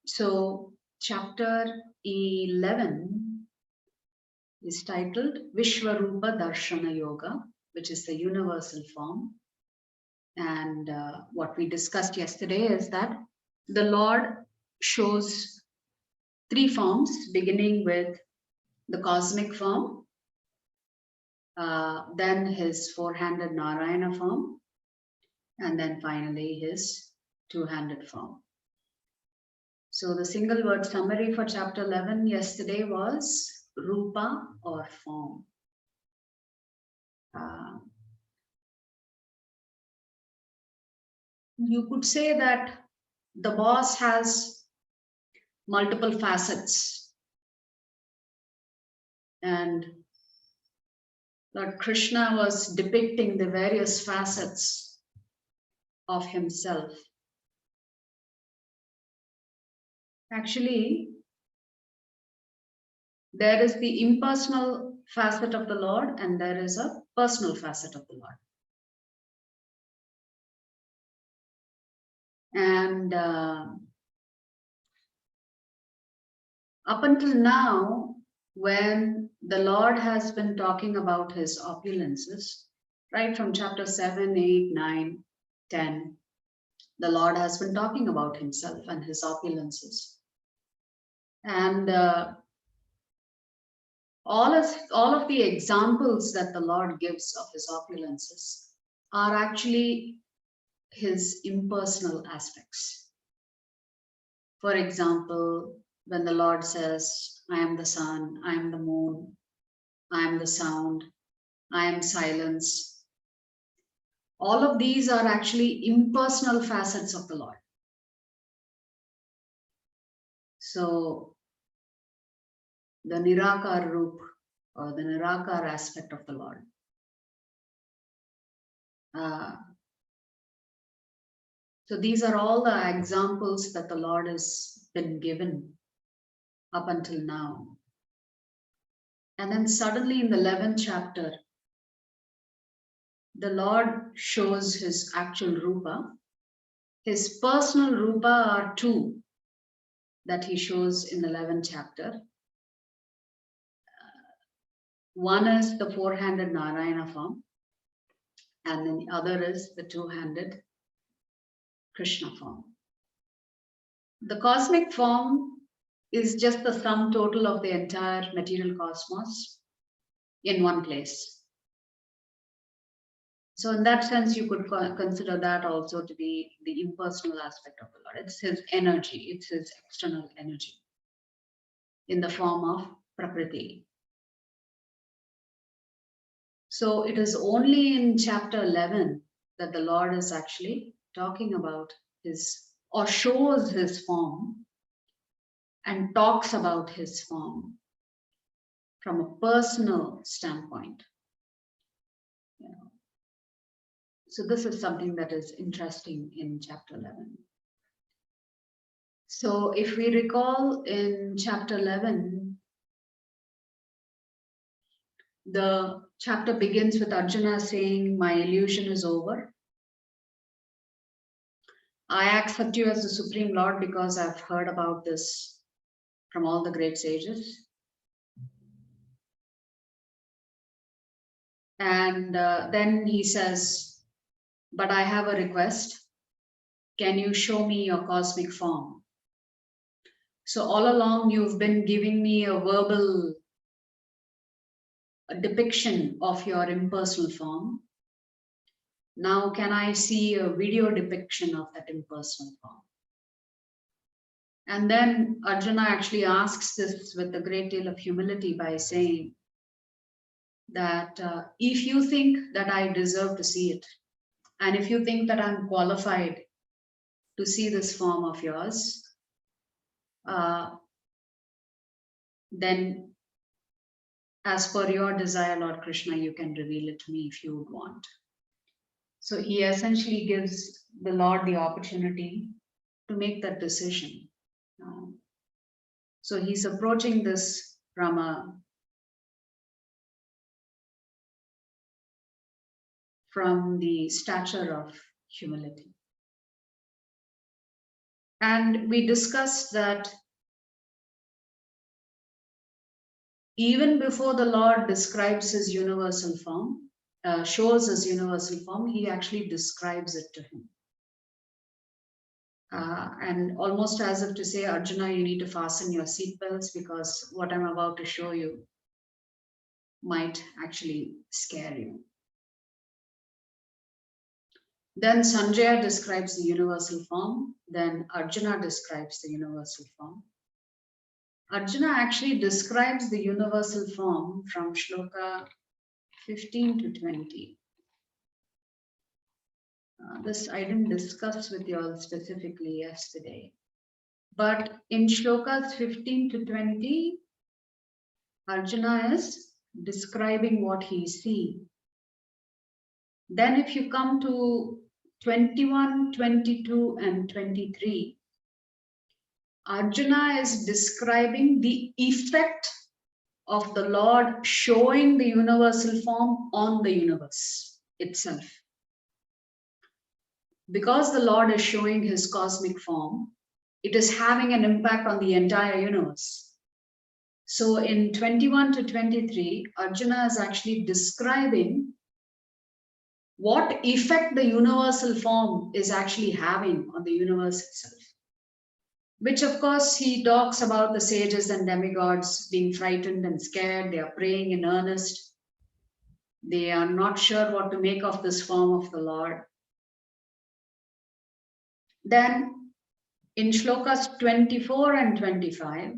So chapter 11 is titled Vishwarupa Darshana Yoga, which is the universal form. And what we discussed yesterday is that the Lord shows three forms, beginning with the cosmic form, then his four-handed Narayana form, and then finally his two-handed form. So the single word summary for chapter 11 yesterday was Rupa or form. You could say that the boss has multiple facets, and Lord Krishna was depicting the various facets of himself. Actually, there is the impersonal facet of the Lord and there is a personal facet of the Lord. And up until now, when the Lord has been talking about his opulences, right from chapter 7, 8, 9, 10, the Lord has been talking about himself and his opulences. And all of the examples that the Lord gives of his opulences are actually his impersonal aspects. For example, when the Lord says, I am the sun, I am the moon, I am the sound, I am silence. All of these are actually impersonal facets of the Lord. So the Nirakar Roop or the Nirakar aspect of the Lord. So these are all the examples that the Lord has been given up until now. And then suddenly in the 11th chapter, the Lord shows his actual Rupa. His personal Rupa are two that he shows in the 11th chapter. One is the four-handed Narayana form, and then the other is the two-handed Krishna form. The cosmic form is just the sum total of the entire material cosmos in one place. So in that sense, you could consider that also to be the impersonal aspect of the Lord. It's his energy, it's his external energy in the form of Prakriti. So it is only in chapter 11 that the Lord is actually talking about his, or shows his form and talks about his form from a personal standpoint. So this is something that is interesting in chapter 11. So if we recall in chapter 11, the chapter begins with Arjuna saying, my illusion is over. I accept you as the Supreme Lord because I've heard about this from all the great sages. And then he says, but I have a request. Can you show me your cosmic form? So all along you've been giving me a verbal depiction of your impersonal form. Now can I see a video depiction of that impersonal form? And then Arjuna actually asks this with a great deal of humility by saying that if you think that I deserve to see it, and if you think that I'm qualified to see this form of yours, then as per your desire, Lord Krishna, you can reveal it to me if you would want. So he essentially gives the Lord the opportunity to make that decision. So he's approaching this from the stature of humility. And we discussed that even before the Lord describes his universal form, shows his universal form, he actually describes it to him. And almost as if to say, Arjuna, you need to fasten your seatbelts because what I'm about to show you might actually scare you. Then Sanjaya describes the universal form. Then Arjuna describes the universal form. Arjuna actually describes the universal form from shloka 15 to 20. This I didn't discuss with you all specifically yesterday. But in shlokas 15 to 20, Arjuna is describing what he's seeing. Then if you come to 21, 22, and 23, Arjuna is describing the effect of the Lord showing the universal form on the universe itself. Because the Lord is showing his cosmic form, it is having an impact on the entire universe. So in 21 to 23, Arjuna is actually describing what effect the universal form is actually having on the universe itself. Which of course he talks about the sages and demigods being frightened and scared. They are praying in earnest. They are not sure what to make of this form of the Lord. Then in shlokas 24 and 25,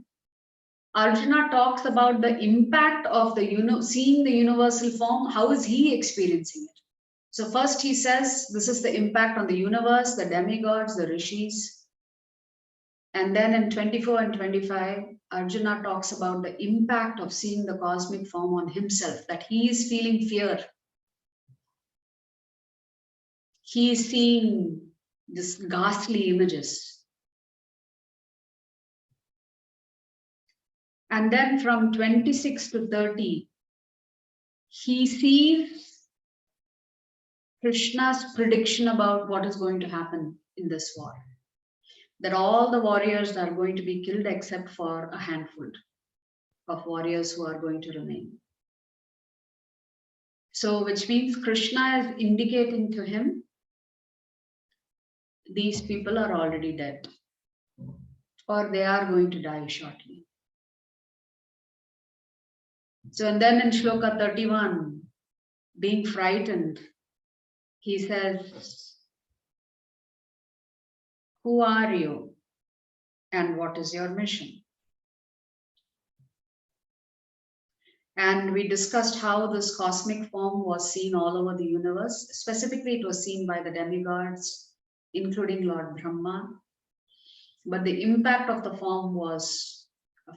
Arjuna talks about the impact of the seeing the universal form. How is he experiencing it? So first he says this is the impact on the universe, the demigods, the rishis. And then in 24 and 25, Arjuna talks about the impact of seeing the cosmic form on himself, that he is feeling fear. He is seeing these ghastly images. And then from 26 to 30, he sees Krishna's prediction about what is going to happen in this war. That all the warriors are going to be killed except for a handful of warriors who are going to remain. So, which means Krishna is indicating to him, these people are already dead, or they are going to die shortly. So, and then in shloka 31, being frightened, he says, who are you and what is your mission? And we discussed how this cosmic form was seen all over the universe. Specifically, it was seen by the demigods, including Lord Brahma. But the impact of the form was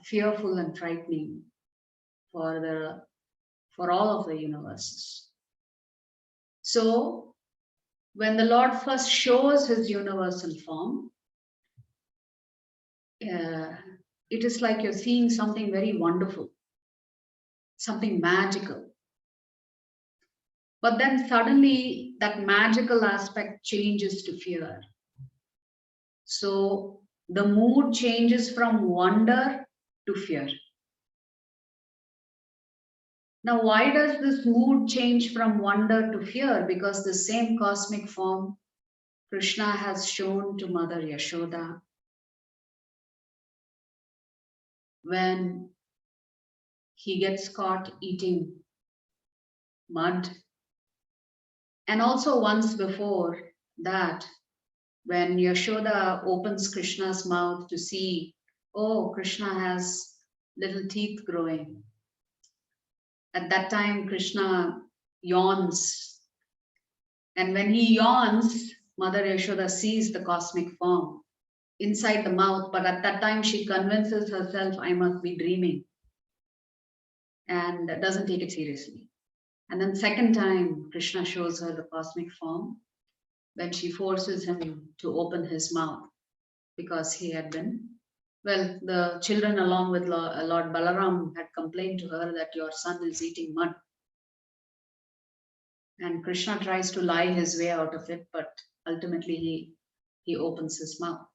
fearful and frightening for all of the universes. So, when the Lord first shows his universal form, it is like you're seeing something very wonderful, something magical. But then suddenly that magical aspect changes to fear. So the mood changes from wonder to fear. Now, why does this mood change from wonder to fear? Because the same cosmic form Krishna has shown to Mother Yashoda when he gets caught eating mud. And also once before that, when Yashoda opens Krishna's mouth to see, oh, Krishna has little teeth growing. At that time, Krishna yawns. And when he yawns, Mother Yashoda sees the cosmic form inside the mouth. But at that time, she convinces herself, I must be dreaming. And doesn't take it seriously. And then second time, Krishna shows her the cosmic form when she forces him to open his mouth because he had been, well, the children along with Lord Balaram had complained to her that your son is eating mud. And Krishna tries to lie his way out of it, but ultimately he opens his mouth.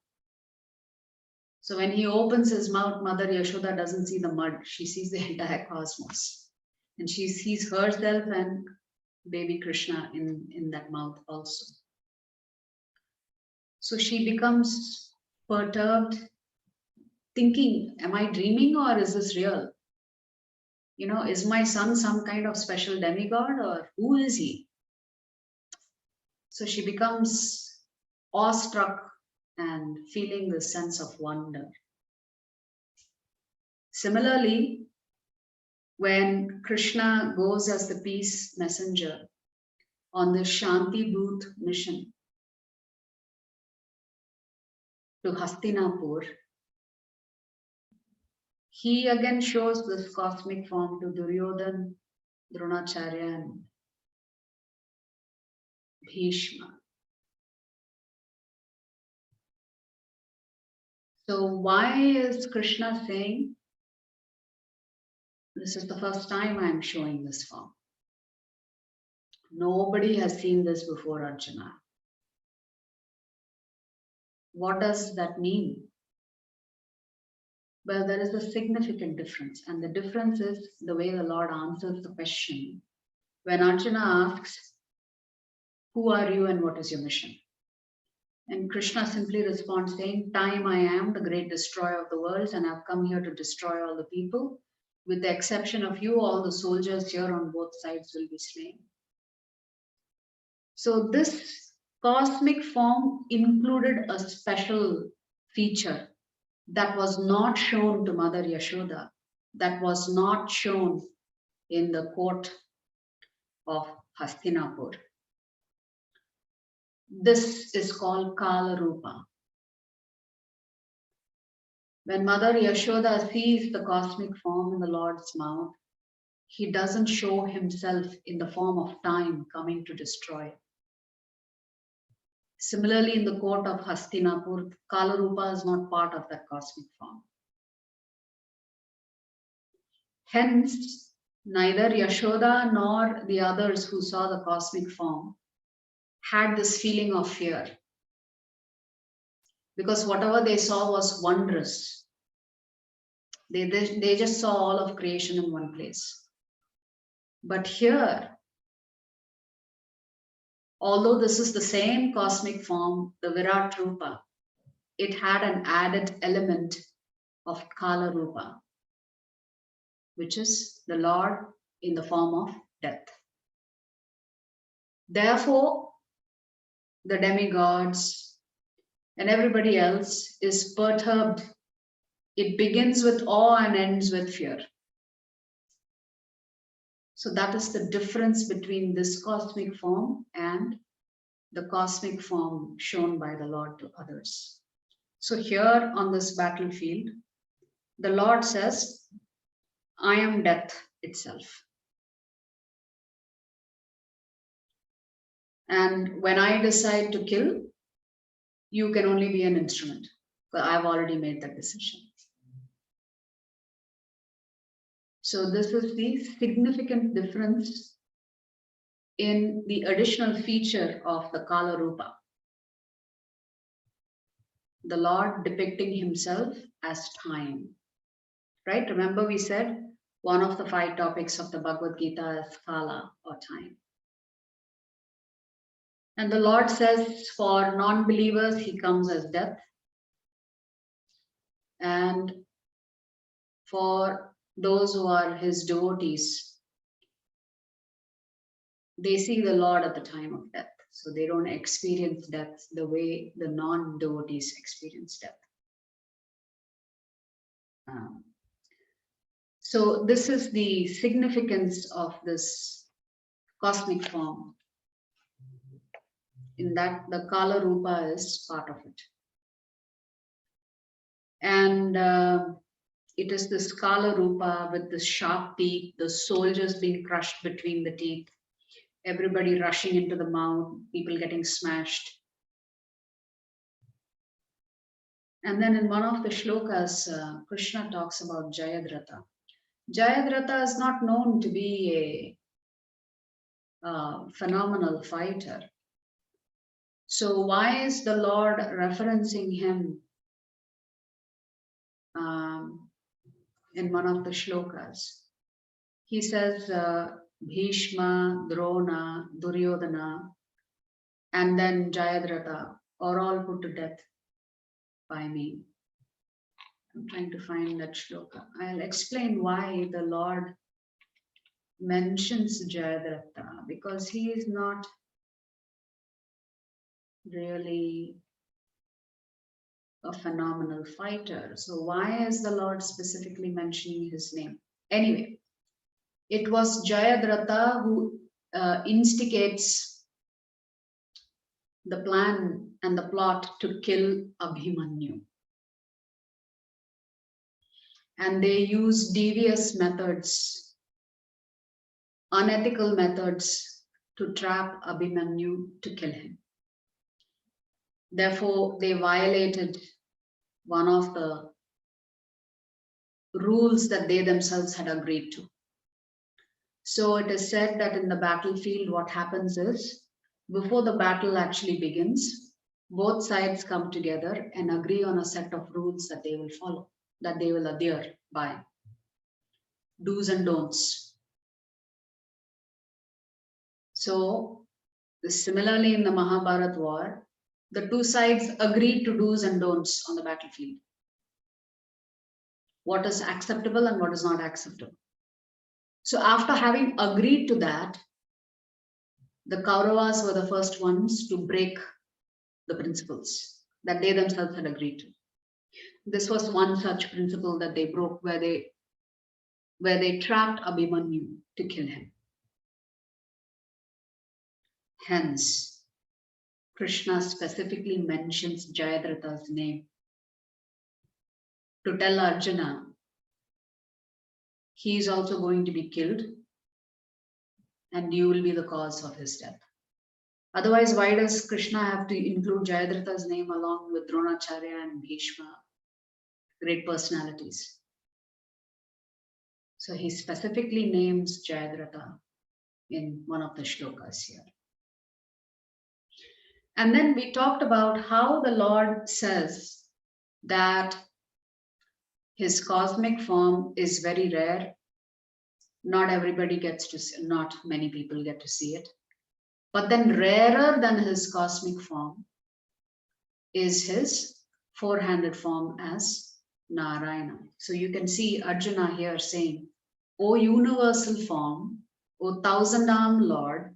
So when he opens his mouth, Mother Yashoda doesn't see the mud. She sees the entire cosmos. And she sees herself and baby Krishna in that mouth also. So she becomes perturbed, thinking, am I dreaming or is this real? You know, is my son some kind of special demigod or who is he? So she becomes awestruck and feeling this sense of wonder. Similarly, when Krishna goes as the peace messenger on the Shanti Dut mission to Hastinapur, he again shows this cosmic form to Duryodhan, Dronacharya, and Bhishma. So why is Krishna saying, this is the first time I am showing this form? Nobody has seen this before, Arjuna. What does that mean? Well, there is a significant difference, and the difference is the way the Lord answers the question. When Arjuna asks, who are you and what is your mission? And Krishna simply responds saying, time I am the great destroyer of the worlds, and I've come here to destroy all the people. With the exception of you, all the soldiers here on both sides will be slain. So this cosmic form included a special feature that was not shown to Mother Yashoda, that was not shown in the court of Hastinapur. This is called Kala Rupa. When Mother Yashoda sees the cosmic form in the Lord's mouth, he doesn't show himself in the form of time coming to destroy. Similarly, in the court of Hastinapur, Kala Rupa is not part of that cosmic form. Hence, neither Yashoda nor the others who saw the cosmic form had this feeling of fear, because whatever they saw was wondrous. They just saw all of creation in one place. But here, although this is the same cosmic form, the Virat Rupa, it had an added element of Kala Rupa, which is the Lord in the form of death. Therefore, the demigods and everybody else is perturbed. It begins with awe and ends with fear. So that is the difference between this cosmic form and the cosmic form shown by the Lord to others. So here on this battlefield, the Lord says, I am death itself. And when I decide to kill, you can only be an instrument. But I've already made that decision. So this is the significant difference in the additional feature of the Kala Rupa. The Lord depicting himself as time. Right? Remember we said one of the 5 topics of the Bhagavad Gita is Kala or time. And the Lord says for non-believers, he comes as death. And for those who are his devotees, they see the Lord at the time of death. So they don't experience death the way the non-devotees experience death. So this is the significance of this cosmic form, in that the Kala Rupa is part of it. And it is this Kala Rupa with the sharp teeth, the soldiers being crushed between the teeth, everybody rushing into the mouth, people getting smashed. And then in one of the shlokas, Krishna talks about Jayadratha. Jayadratha is not known to be a phenomenal fighter. So why is the Lord referencing him in one of the shlokas. He says, Bhishma, Drona, Duryodhana, and then Jayadratha are all put to death by me. I'm trying to find that shloka. I'll explain why the Lord mentions Jayadratha, because he is not really a phenomenal fighter. So why is the Lord specifically mentioning his name? Anyway, it was Jayadratha who instigates the plan and the plot to kill Abhimanyu. And they use devious methods, unethical methods to trap Abhimanyu to kill him. Therefore, they violated one of the rules that they themselves had agreed to. So it is said that in the battlefield, what happens is, before the battle actually begins, both sides come together and agree on a set of rules that they will follow, that they will adhere by. Do's and don'ts. So, similarly in the Mahabharata war, the two sides agreed to do's and don'ts on the battlefield. What is acceptable and what is not acceptable. So after having agreed to that, the Kauravas were the first ones to break the principles that they themselves had agreed to. This was one such principle that they broke, where they trapped Abhimanyu to kill him. Hence, Krishna specifically mentions Jayadratha's name to tell Arjuna he is also going to be killed and you will be the cause of his death. Otherwise, why does Krishna have to include Jayadratha's name along with Dronacharya and Bhishma, great personalities? So he specifically names Jayadratha in one of the shlokas here. And then we talked about how the Lord says that his cosmic form is very rare. Not everybody gets to see, not many people get to see it. But then rarer than his cosmic form is his four-handed form as Narayana. So you can see Arjuna here saying, O universal form, O thousand-armed Lord,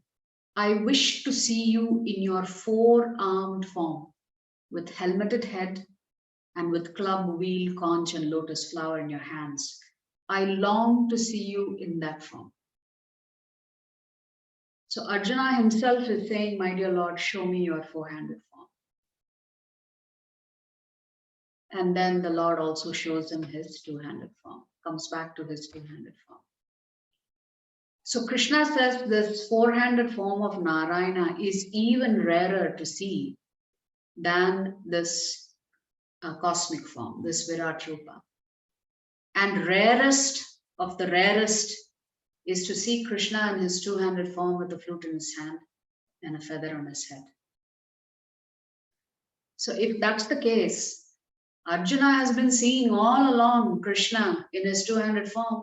I wish to see you in your four-armed form, with helmeted head and with club, wheel, conch, and lotus flower in your hands. I long to see you in that form. So Arjuna himself is saying, my dear Lord, show me your four-handed form. And then the Lord also shows him his two-handed form, comes back to his two-handed form. So Krishna says this four-handed form of Narayana is even rarer to see than this cosmic form, this Virat Rupa. And rarest of the rarest is to see Krishna in his two-handed form with a flute in his hand and a feather on his head. So if that's the case, Arjuna has been seeing all along Krishna in his two-handed form.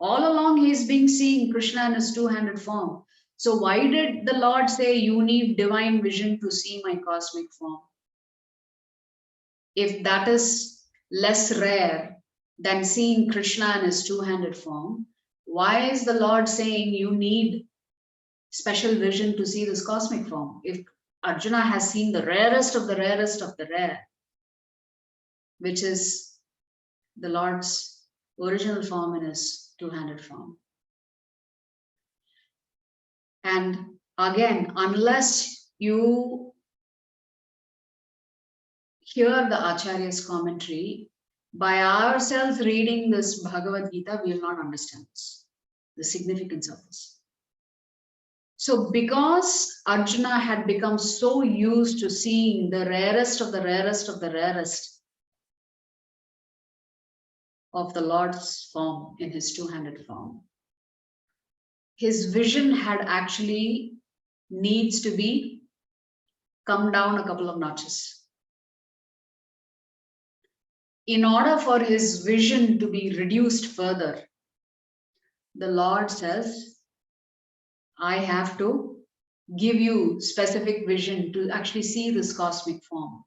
All along he's been seeing Krishna in his two-handed form. So why did the Lord say you need divine vision to see my cosmic form? If that is less rare than seeing Krishna in his two-handed form, why is the Lord saying you need special vision to see this cosmic form? If Arjuna has seen the rarest of the rarest of the rare, which is the Lord's original form in his two-handed form. And again, unless you hear the Acharya's commentary, by ourselves reading this Bhagavad Gita, we will not understand this, the significance of this. So because Arjuna had become so used to seeing the rarest of the rarest of the rarest of the Lord's form in his two-handed form, his vision had actually needs to be come down a couple of notches. in order for his vision to be reduced further, the Lord says, I have to give you specific vision to actually see this cosmic form.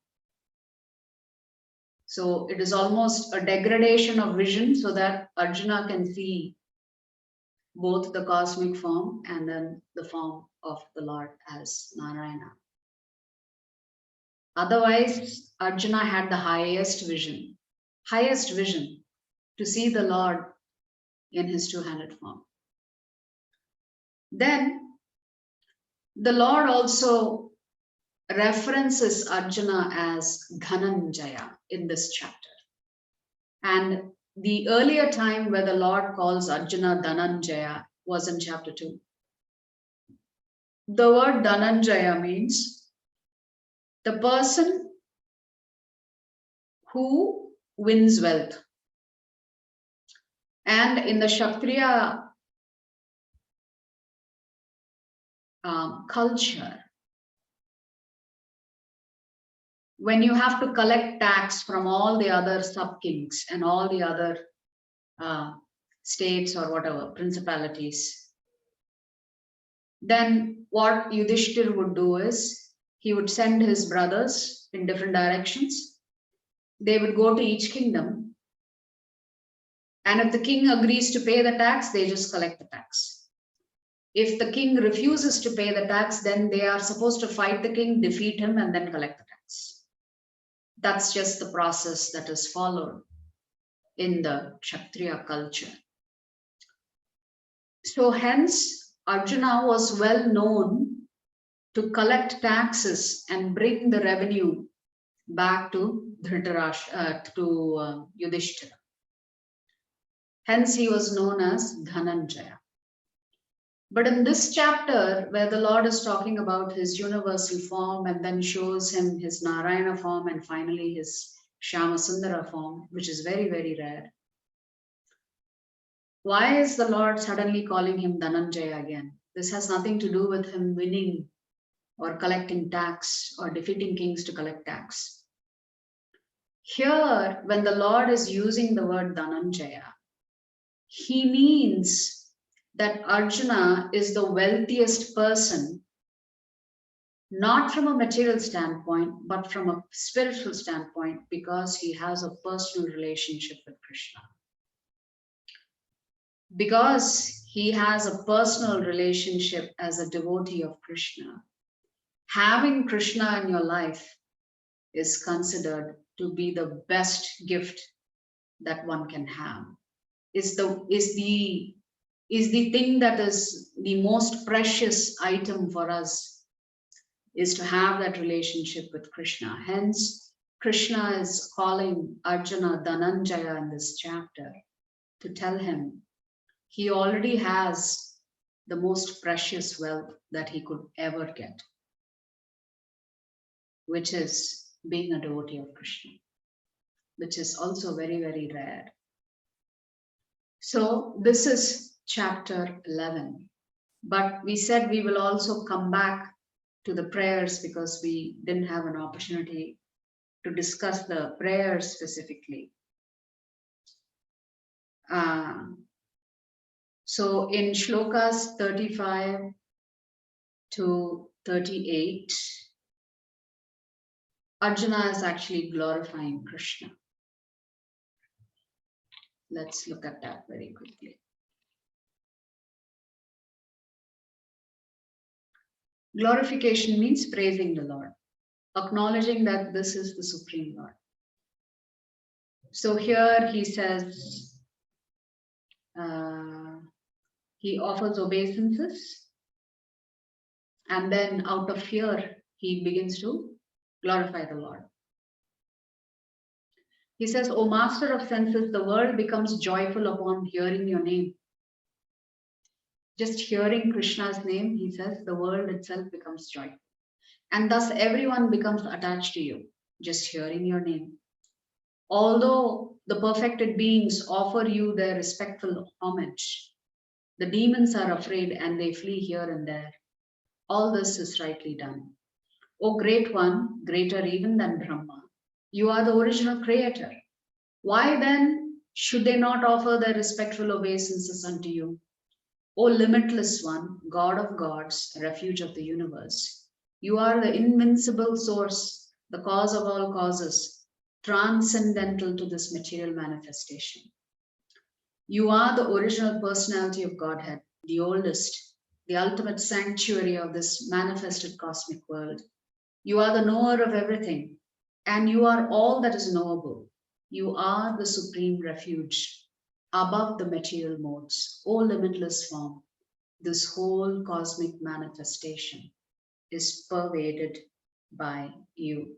So it is almost a degradation of vision so that Arjuna can see both the cosmic form and then the form of the Lord as Narayana. Otherwise, Arjuna had the highest vision to see the Lord in his two-handed form. Then the Lord also references Arjuna as Dhananjaya in this chapter. And the earlier time where the Lord calls Arjuna Dhananjaya was in chapter 2. The word Dhananjaya means the person who wins wealth. And in the Kshatriya culture, when you have to collect tax from all the other sub-kings and all the other states or whatever, principalities, then what Yudhishthir would do is, he would send his brothers in different directions. They would go to each kingdom. And if the king agrees to pay the tax, they just collect the tax. If the king refuses to pay the tax, then they are supposed to fight the king, defeat him, and then collect the tax. That's just the process that is followed in the Kshatriya culture. So hence, Arjuna was well known to collect taxes and bring the revenue back to Yudhishthira. Hence, he was known as Dhananjaya. But in this chapter, where the Lord is talking about his universal form and then shows him his Narayana form and finally his Shyamasundara form, which is very, very rare. Why is the Lord suddenly calling him Dhananjaya again? This has nothing to do with him winning or collecting tax or defeating kings to collect tax. Here, when the Lord is using the word Dhananjaya, he means that Arjuna is the wealthiest person, not from a material standpoint, but from a spiritual standpoint, because he has a personal relationship with Krishna. Because he has a personal relationship as a devotee of Krishna, having Krishna in your life is considered to be the best gift that one can have. Is the thing that is the most precious item for us, is to have that relationship with Krishna. Hence, Krishna is calling Arjuna Dhananjaya in this chapter to tell him he already has the most precious wealth that he could ever get, which is being a devotee of Krishna, which is also very, very rare. So this is chapter 11, but we said we will also come back to the prayers because we didn't have an opportunity to discuss the prayers specifically. So in shlokas 35 to 38, Arjuna is actually glorifying Krishna. Let's look at that very quickly. Glorification means praising the Lord, acknowledging that this is the Supreme Lord. So here he says, he offers obeisances, and then out of fear, he begins to glorify the Lord. He says, O Master of senses, the world becomes joyful upon hearing your name. Just hearing Krishna's name, he says, the world itself becomes joyful. And thus everyone becomes attached to you, just hearing your name. Although the perfected beings offer you their respectful homage, the demons are afraid and they flee here and there. All this is rightly done. O Great One, greater even than Brahma, you are the original creator. Why then should they not offer their respectful obeisances unto you? O limitless one, God of gods, refuge of the universe, you are the invincible source, the cause of all causes, transcendental to this material manifestation. You are the original personality of Godhead, the oldest, the ultimate sanctuary of this manifested cosmic world. You are the knower of everything, and you are all that is knowable. You are the supreme refuge above the material modes, O limitless form. This whole cosmic manifestation is pervaded by you.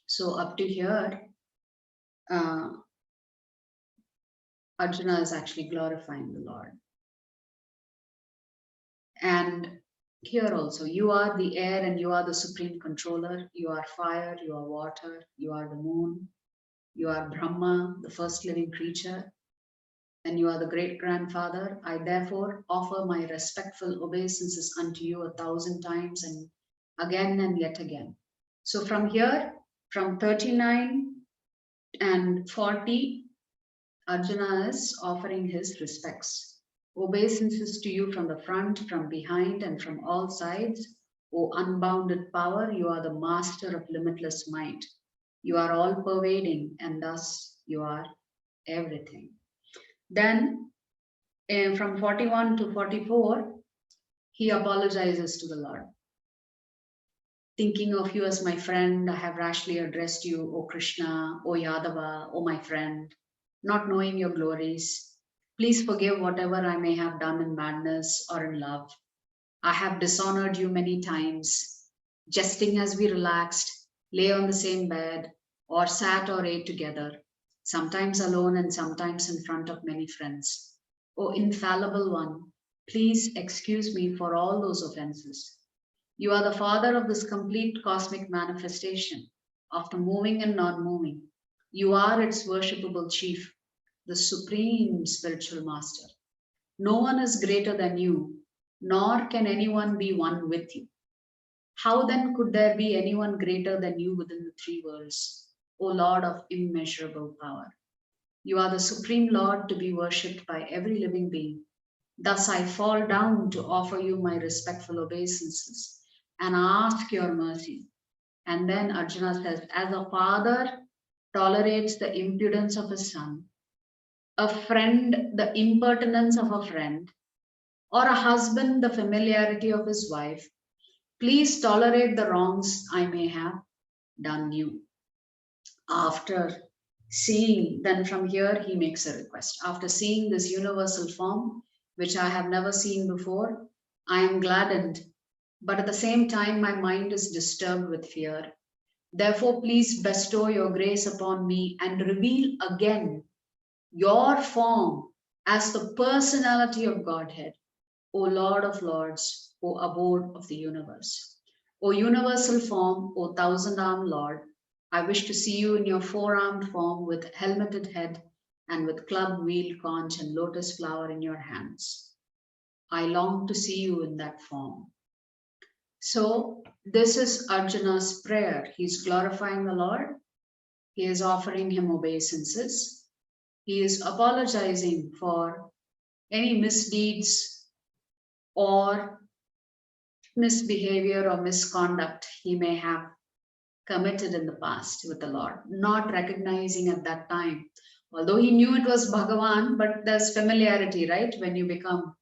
So up to here, Arjuna is actually glorifying the Lord. And here also, you are the air and you are the supreme controller. You are fire, you are water, you are the moon, you are Brahma, the first living creature, and you are the great grandfather. I therefore offer my respectful obeisances unto you 1,000 times and again and yet again. So from here, from 39 and 40, Arjuna is offering his respects. Obeisances to you from the front, from behind, and from all sides. O unbounded power, you are the master of limitless might. You are all pervading, and thus you are everything. Then, from 41 to 44, he apologizes to the Lord. Thinking of you as my friend, I have rashly addressed you, O Krishna, O Yadava, O my friend, not knowing your glories. Please forgive whatever I may have done in madness or in love. I have dishonored you many times, jesting as we relaxed, lay on the same bed, or sat or ate together, sometimes alone and sometimes in front of many friends. O infallible one, please excuse me for all those offenses. You are the father of this complete cosmic manifestation, of the moving and non-moving. You are its worshipable chief, the supreme spiritual master. No one is greater than you, nor can anyone be one with you. How then could there be anyone greater than you within the three worlds, O Lord of immeasurable power? You are the supreme Lord to be worshipped by every living being. Thus I fall down to offer you my respectful obeisances and ask your mercy. And then Arjuna says, as a father tolerates the impudence of his son, a friend the impertinence of a friend, or a husband the familiarity of his wife, please tolerate the wrongs I may have done you. After seeing, then from here he makes a request. After seeing this universal form, which I have never seen before, I am gladdened, but at the same time my mind is disturbed with fear. Therefore, please bestow your grace upon me and reveal again your form as the personality of Godhead, O Lord of Lords, O abode of the universe. O universal form, O thousand-armed Lord, I wish to see you in your four-armed form with helmeted head and with club-wheeled conch and lotus flower in your hands. I long to see you in that form. So this is Arjuna's prayer. He's glorifying the Lord. He is offering him obeisances. He is apologizing for any misdeeds or misbehavior or misconduct he may have committed in the past with the Lord, not recognizing at that time. Although he knew it was Bhagavan, but there's familiarity, right? When you become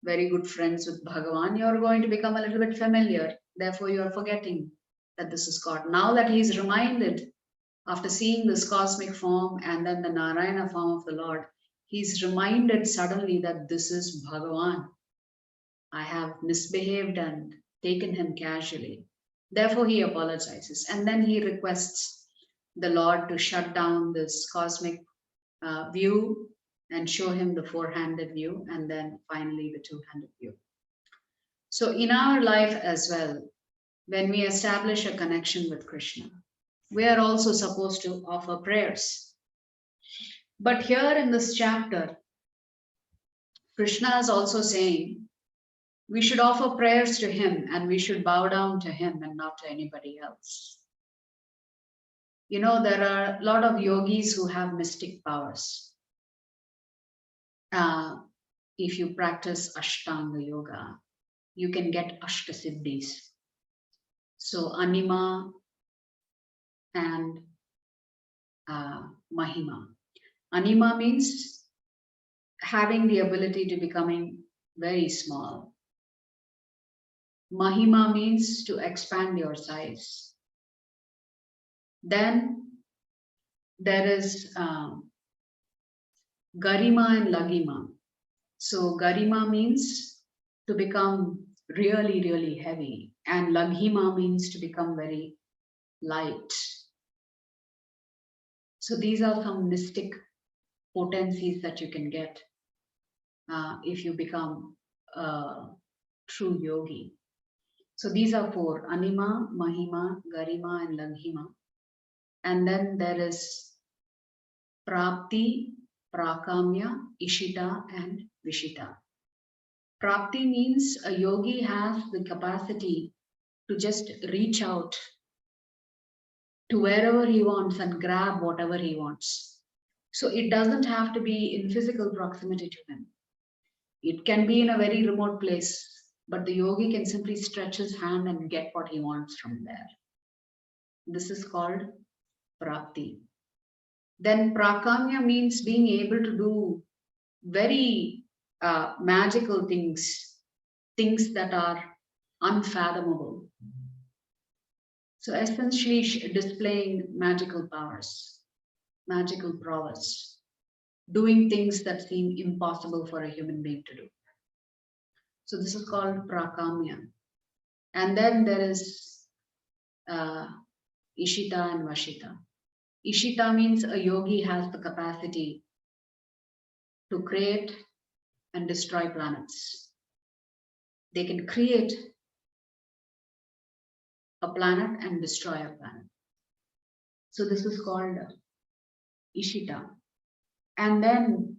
very good friends with Bhagavan, you're going to become a little bit familiar. Therefore, you're forgetting that this is God. Now that he's reminded, after seeing this cosmic form and then the Narayana form of the Lord, he's reminded suddenly that this is Bhagavan. I have misbehaved and taken him casually. Therefore, he apologizes. And then he requests the Lord to shut down this cosmic view and show him the four-handed view, and then finally the two-handed view. So in our life as well, when we establish a connection with Krishna, we are also supposed to offer prayers. But here in this chapter, Krishna is also saying we should offer prayers to him and we should bow down to him and not to anybody else. There are a lot of yogis who have mystic powers. If you practice Ashtanga Yoga, you can get Ashtasiddhis. So Anima and Mahima. Anima means having the ability to becoming very small. Mahima means to expand your size. Then there is Garima and Lagima. So Garima means to become really, really heavy, and Laghima means to become very light. So these are some mystic potencies that you can get if you become a true yogi. So these are four: Anima, Mahima, Garima, and Laghima. And then there is Prapti, Prakamya, Ishita, and Vishita. Prapti means a yogi has the capacity to just reach out to wherever he wants and grab whatever he wants. So it doesn't have to be in physical proximity to him. It can be in a very remote place, but the yogi can simply stretch his hand and get what he wants from there. This is called Prapti. Then Prakamya means being able to do very magical things, things that are unfathomable. So essentially displaying magical powers, magical prowess, doing things that seem impossible for a human being to do. So this is called Prakamya. And then there is Ishita and Vashita. Ishita means a yogi has the capacity to create and destroy planets. They can create a planet and destroy a planet. So this is called Ishita. And then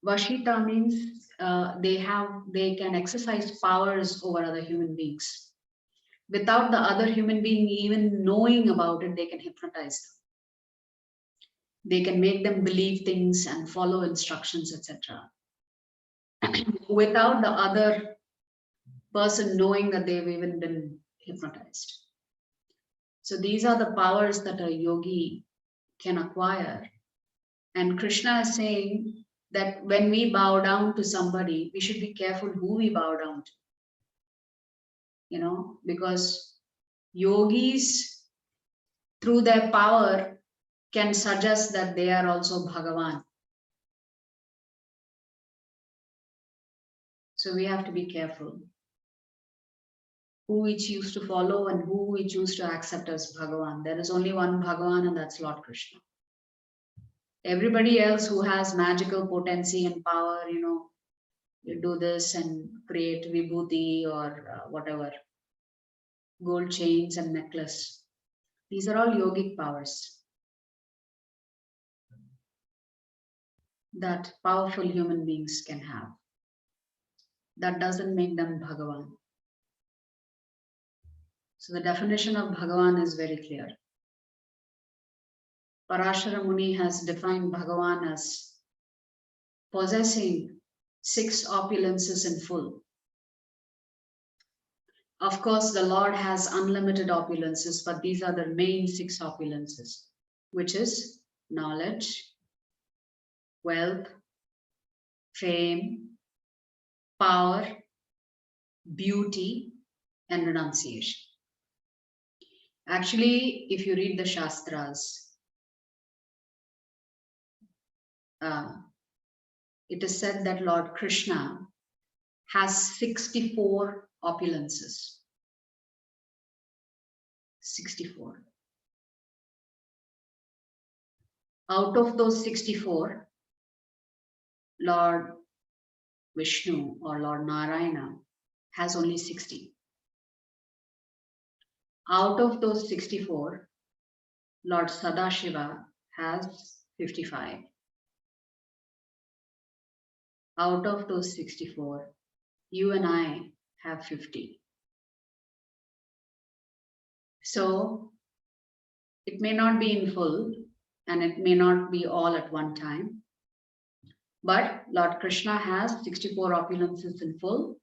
Vashita means they can exercise powers over other human beings. Without the other human being even knowing about it, they can hypnotize them. They can make them believe things and follow instructions, etc. Without the other person knowing that they've even been hypnotized. So these are the powers that a yogi can acquire. And Krishna is saying that when we bow down to somebody, we should be careful who we bow down to. Because yogis, through their power, can suggest that they are also Bhagavan. So we have to be careful who we choose to follow and who we choose to accept as Bhagavan. There is only one Bhagavan, and that's Lord Krishna. Everybody else who has magical potency and power, you do this and create vibhuti or whatever, gold chains and necklace. These are all yogic powers that powerful human beings can have. That doesn't make them Bhagavan. So the definition of Bhagavan is very clear. Parashara Muni has defined Bhagavan as possessing 6 opulences in full. Of course, the Lord has unlimited opulences, but these are the main 6 opulences, which is knowledge, wealth, fame, power, beauty, and renunciation. Actually, if you read the Shastras, it is said that Lord Krishna has 64 opulences. 64. Out of those 64, Lord Vishnu or Lord Narayana has only 60. Out of those 64, Lord Sadashiva has 55. Out of those 64, you and I have 50. So It may not be in full and it may not be all at one time. But Lord Krishna has 64 opulences in full,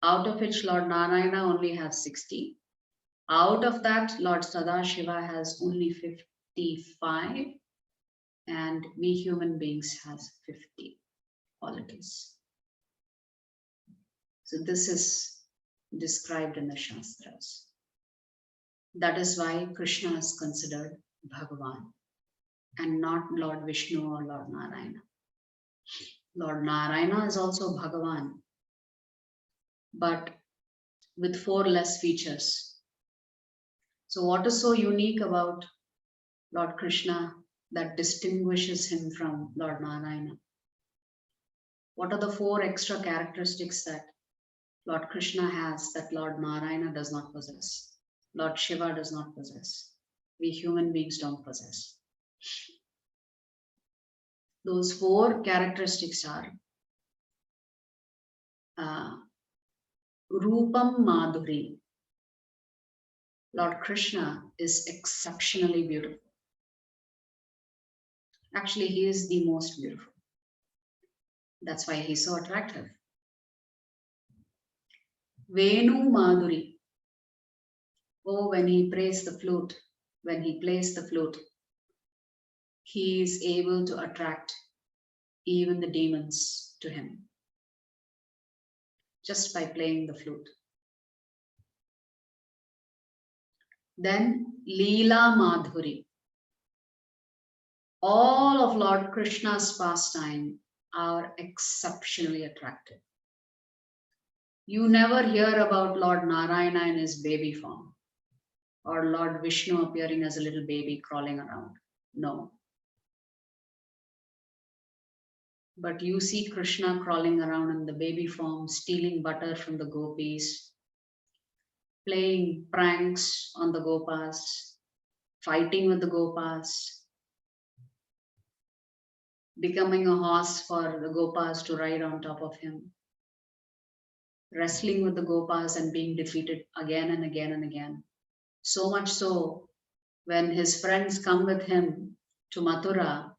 out of which Lord Narayana only has 60. Out of that, Lord Sadashiva has only 55, and we human beings has 50 qualities. So this is described in the Shastras. That is why Krishna is considered Bhagavan and not Lord Vishnu or Lord Narayana. Lord Narayana is also Bhagavan, but with 4 less features. So what is so unique about Lord Krishna that distinguishes him from Lord Narayana? What are the 4 extra characteristics that Lord Krishna has that Lord Narayana does not possess? Lord Shiva does not possess. We human beings don't possess. Those 4 characteristics are Rupam Madhuri. Lord Krishna is exceptionally beautiful. Actually, he is the most beautiful. That's why he's so attractive. Venu Madhuri. Oh, when he plays the flute, he is able to attract even the demons to him just by playing the flute. Then Leela Madhuri. All of Lord Krishna's pastime are exceptionally attractive. You never hear about Lord Narayana in his baby form or Lord Vishnu appearing as a little baby crawling around. No. But you see Krishna crawling around in the baby form, stealing butter from the gopis, playing pranks on the gopas, fighting with the gopas, becoming a horse for the gopas to ride on top of him, wrestling with the gopas and being defeated again and again and again. So much so, when his friends come with him to Mathura,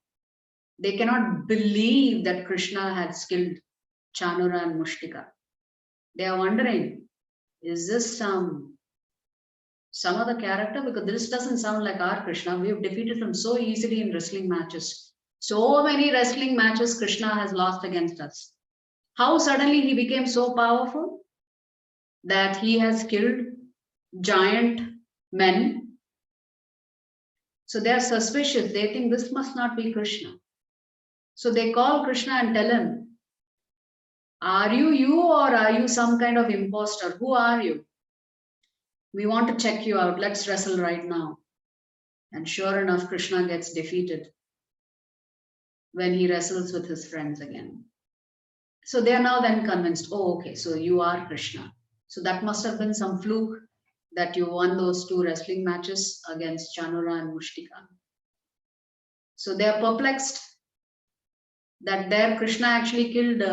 they cannot believe that Krishna had killed Chanura and Mushtika. They are wondering, is this some other character? Because this doesn't sound like our Krishna. We have defeated him so easily in wrestling matches. So many wrestling matches Krishna has lost against us. How suddenly he became so powerful that he has killed giant men? So they are suspicious. They think this must not be Krishna. So they call Krishna and tell him, are you or are you some kind of imposter? Who are you? We want to check you out. Let's wrestle right now. And sure enough, Krishna gets defeated when he wrestles with his friends again. So they are now then convinced, oh, okay, so you are Krishna. So that must have been some fluke that you won those 2 wrestling matches against Chanura and Mushtika. So they are perplexed that there Krishna actually killed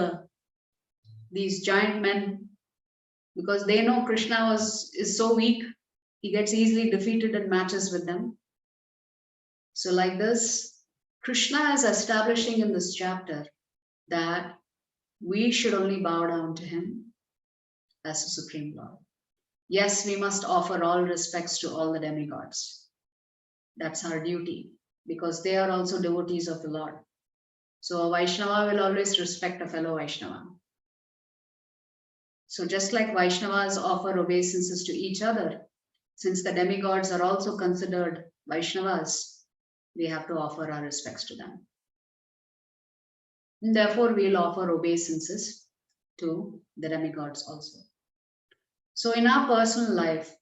these giant men, because they know Krishna is so weak, he gets easily defeated in matches with them. So like this, Krishna is establishing in this chapter that we should only bow down to him as the Supreme Lord. Yes, we must offer all respects to all the demigods. That's our duty, because they are also devotees of the Lord. So a Vaishnava will always respect a fellow Vaishnava. So just like Vaishnavas offer obeisances to each other, since the demigods are also considered Vaishnavas, we have to offer our respects to them. And therefore, we'll offer obeisances to the demigods also. So in our personal life,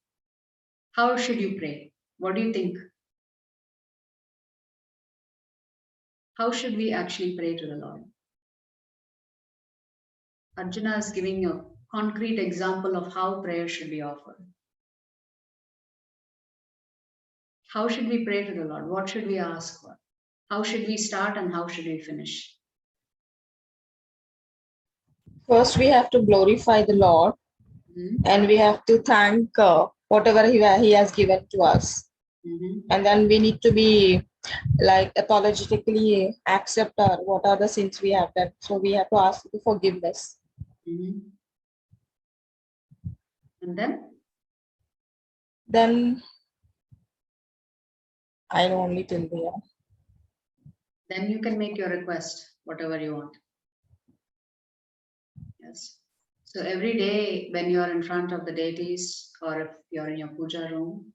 how should you pray? What do you think? How should we actually pray to the Lord? Arjuna is giving a concrete example of how prayer should be offered. How should we pray to the Lord? What should we ask for? How should we start and how should we finish? First, we have to glorify the Lord, and we have to thank whatever he has given to us. And then we need to be like apologetically accept what are the sins we have done. So we have to ask for forgiveness. And then I know only till there. Then you can make your request, whatever you want. Yes. So every day when you are in front of the deities, or if you're in your puja room,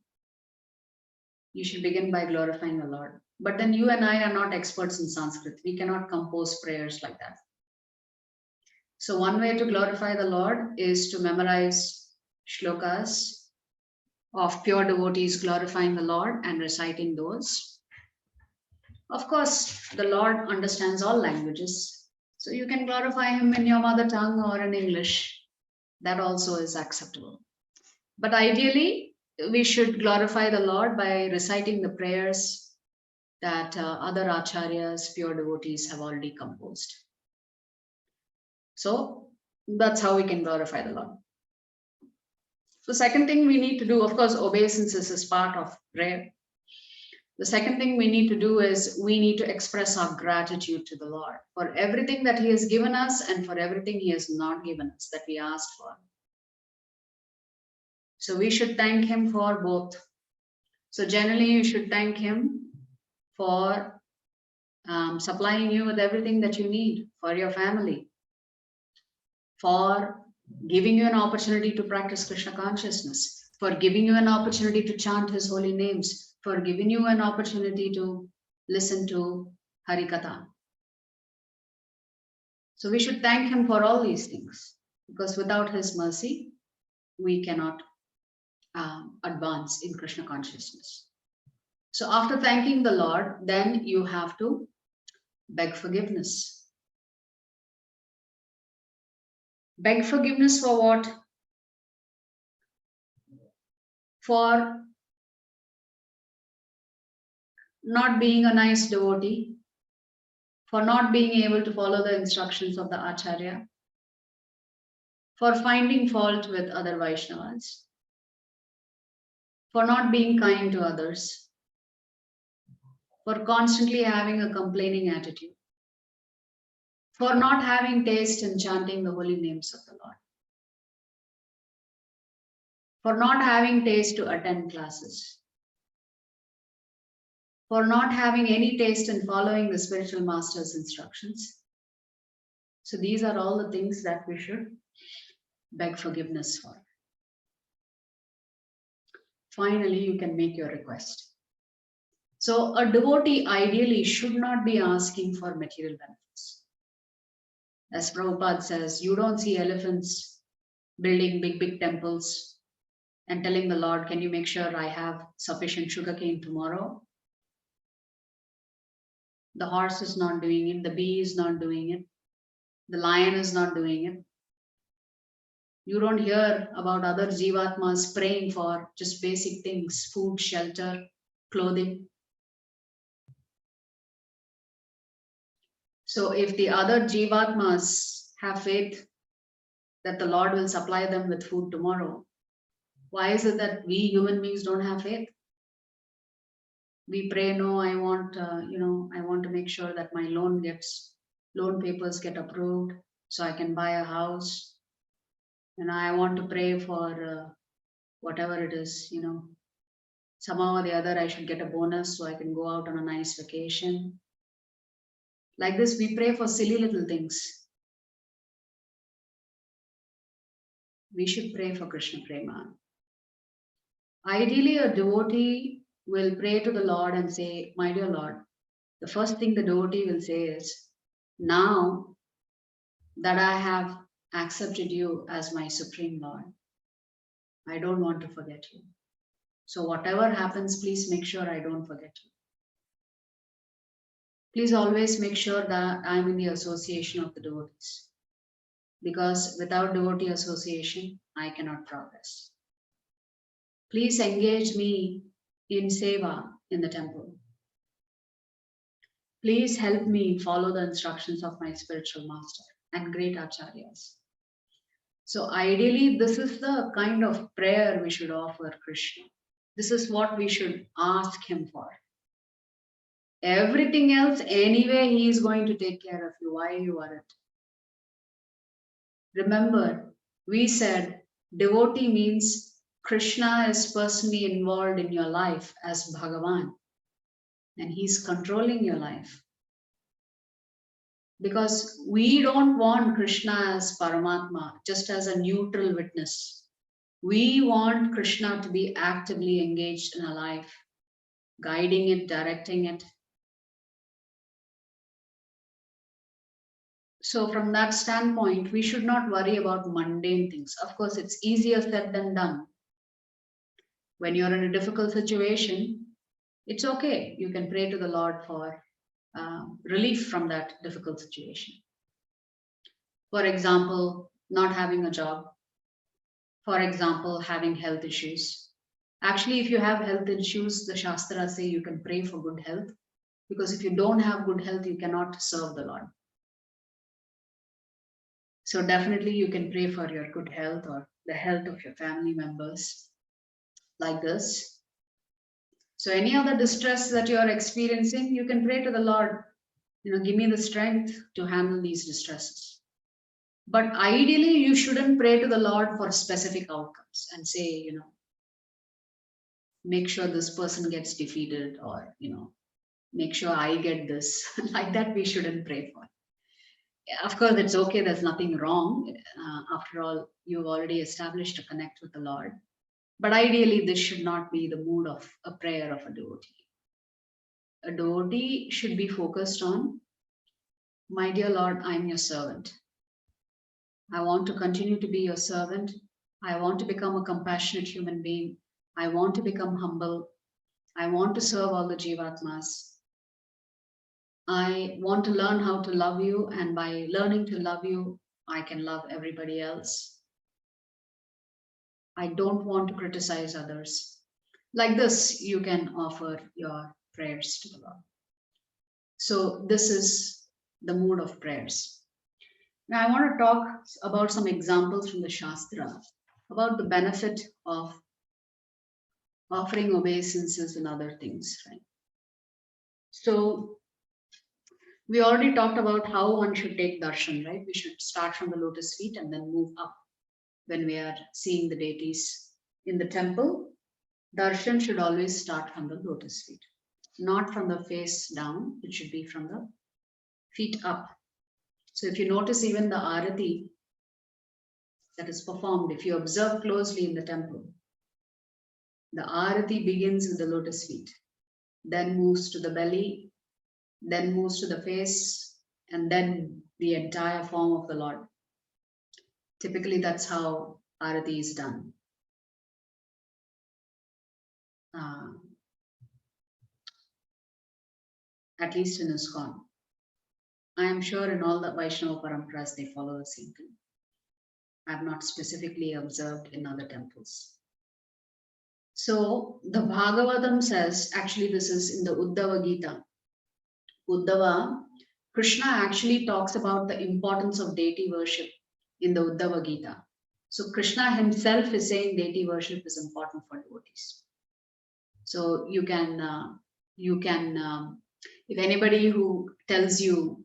you should begin by glorifying the Lord. But then you and I are not experts in Sanskrit. We cannot compose prayers like that. So one way to glorify the Lord is to memorize shlokas of pure devotees glorifying the Lord and reciting those. Of course, the Lord understands all languages. So you can glorify him in your mother tongue or in English. That also is acceptable. But ideally, we should glorify the Lord by reciting the prayers that other acharyas, pure devotees have already composed. So that's how we can glorify the Lord. The second thing we need to do, of course, obeisances is part of prayer. The second thing we need to do is we need to express our gratitude to the Lord for everything that he has given us and for everything he has not given us that we asked for. So we should thank him for both. So generally you should thank him for supplying you with everything that you need for your family, for giving you an opportunity to practice Krishna consciousness, for giving you an opportunity to chant his holy names, for giving you an opportunity to listen to Harikatha. So we should thank him for all these things, because without his mercy, we cannot advance in Krishna consciousness. So after thanking the Lord, then you have to beg forgiveness. Beg forgiveness for what? For not being a nice devotee, for not being able to follow the instructions of the Acharya, for finding fault with other Vaishnavas, for not being kind to others, for constantly having a complaining attitude, for not having taste in chanting the holy names of the Lord, for not having taste to attend classes, for not having any taste in following the spiritual master's instructions. So these are all the things that we should beg forgiveness for. Finally, you can make your request. So a devotee ideally should not be asking for material benefits. As Prabhupada says, you don't see elephants building big temples and telling the Lord, can you make sure I have sufficient sugarcane tomorrow? The horse is not doing it, the bee is not doing it, the lion is not doing it. You don't hear about other jivatmas praying for just basic things, food, shelter, clothing. So if the other jivatmas have faith that the Lord will supply them with food tomorrow, why is it that we human beings don't have faith? We pray, no, I want, I want to make sure that my loan papers get approved so I can buy a house. And I want to pray for whatever it is, somehow or the other I should get a bonus so I can go out on a nice vacation. Like this, we pray for silly little things. We should pray for Krishna Prema. Ideally, a devotee will pray to the Lord and say, my dear Lord, the first thing the devotee will say is, now that I have accepted you as my Supreme Lord, I don't want to forget you. So whatever happens, please make sure I don't forget you. Please always make sure that I'm in the association of the devotees, because without devotee association, I cannot progress. Please engage me in seva in the temple. Please help me follow the instructions of my spiritual master and great acharyas. So ideally, this is the kind of prayer we should offer Krishna. This is what we should ask him for. Everything else, anyway, he is going to take care of you. Why you aren't? Remember, we said devotee means Krishna is personally involved in your life as Bhagavan, and he's controlling your life. Because we don't want Krishna as Paramatma, just as a neutral witness. We want Krishna to be actively engaged in our life, guiding it, directing it. So from that standpoint, we should not worry about mundane things. Of course, it's easier said than done. When you're in a difficult situation, it's okay. You can pray to the Lord for relief from that difficult situation. For example, not having a job. For example, having health issues. Actually, if you have health issues, the Shastras say you can pray for good health, because if you don't have good health, you cannot serve the Lord. So definitely you can pray for your good health or the health of your family members like this. So any other distress that you are experiencing, you can pray to the Lord, give me the strength to handle these distresses. But ideally, you shouldn't pray to the Lord for specific outcomes and say, make sure this person gets defeated, or, make sure I get this. Like that, we shouldn't pray for. Of course, it's okay. There's nothing wrong. After all, you've already established a connect with the Lord. But ideally, this should not be the mood of a prayer of a devotee. A devotee should be focused on, my dear Lord, I'm your servant. I want to continue to be your servant. I want to become a compassionate human being. I want to become humble. I want to serve all the Jivatmas. I want to learn how to love you, and by learning to love you, I can love everybody else. I don't want to criticize others. Like this, you can offer your prayers to the Lord. So this is the mood of prayers. Now I want to talk about some examples from the Shastra about the benefit of offering obeisances and other things, right? So we already talked about how one should take darshan, right? We should start from the lotus feet and then move up when we are seeing the deities in the temple. Darshan should always start from the lotus feet, not from the face down. It should be from the feet up. So if you notice, even the arati that is performed, if you observe closely in the temple, the arati begins with the lotus feet, then moves to the belly, then moves to the face, and then the entire form of the Lord. Typically, that's how arati is done. At least in ISKCON. I am sure in all the Vaishnava Paramparas, they follow the same thing. I have not specifically observed in other temples. So the Bhagavatam says, actually this is in the Uddhava Gita. Uddhava, Krishna actually talks about the importance of deity worship in the Uddhava Gita. So Krishna himself is saying deity worship is important for devotees. So you can, if anybody who tells you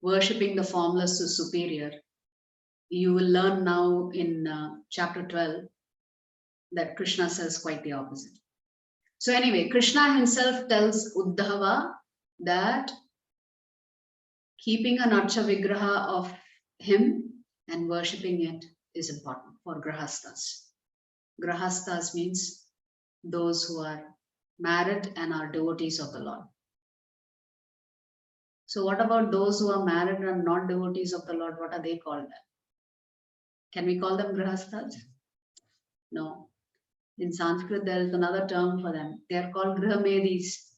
worshipping the formless is superior, you will learn now in chapter 12 that Krishna says quite the opposite. So anyway, Krishna himself tells Uddhava that keeping an Archa Vigraha of him and worshipping it is important for Grahastas. Grahastas means those who are married and are devotees of the Lord. So what about those who are married and not devotees of the Lord? What are they called? Can we call them Grahastas? No. In Sanskrit, there is another term for them. They are called Grihamedis.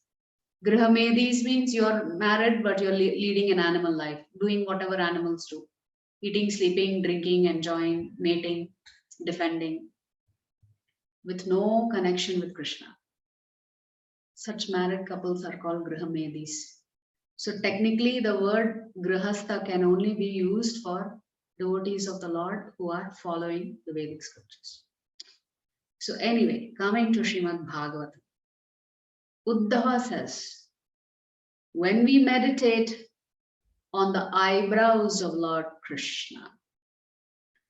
Grihamedis means you're married, but you're leading an animal life, doing whatever animals do. Eating, sleeping, drinking, enjoying, mating, defending, with no connection with Krishna. Such married couples are called Grihamedis. So technically, the word Grihastha can only be used for devotees of the Lord who are following the Vedic scriptures. So anyway, coming to Srimad Bhagavatam, Uddhava says, when we meditate on the eyebrows of Lord Krishna,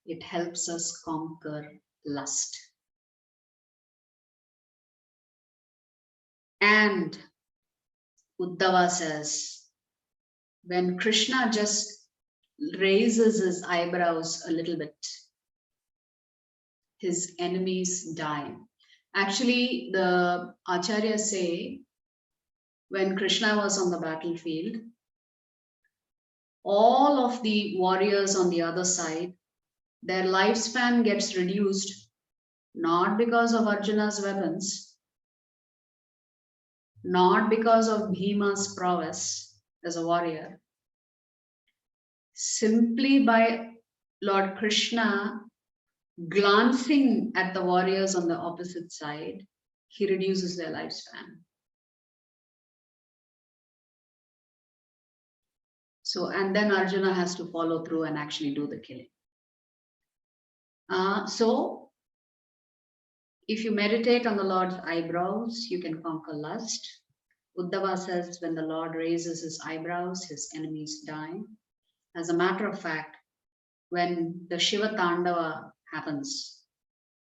it helps us conquer lust. And Uddhava says, when Krishna just raises his eyebrows a little bit, his enemies die. Actually, the acharyas say, when Krishna was on the battlefield, all of the warriors on the other side, their lifespan gets reduced, not because of Arjuna's weapons, not because of Bhima's prowess as a warrior, simply by Lord Krishna glancing at the warriors on the opposite side, he reduces their lifespan. So, and then Arjuna has to follow through and actually do the killing. So, if you meditate on the Lord's eyebrows, you can conquer lust. Uddhava says, when the Lord raises his eyebrows, his enemies die. As a matter of fact, when the Shiva Tandava happens,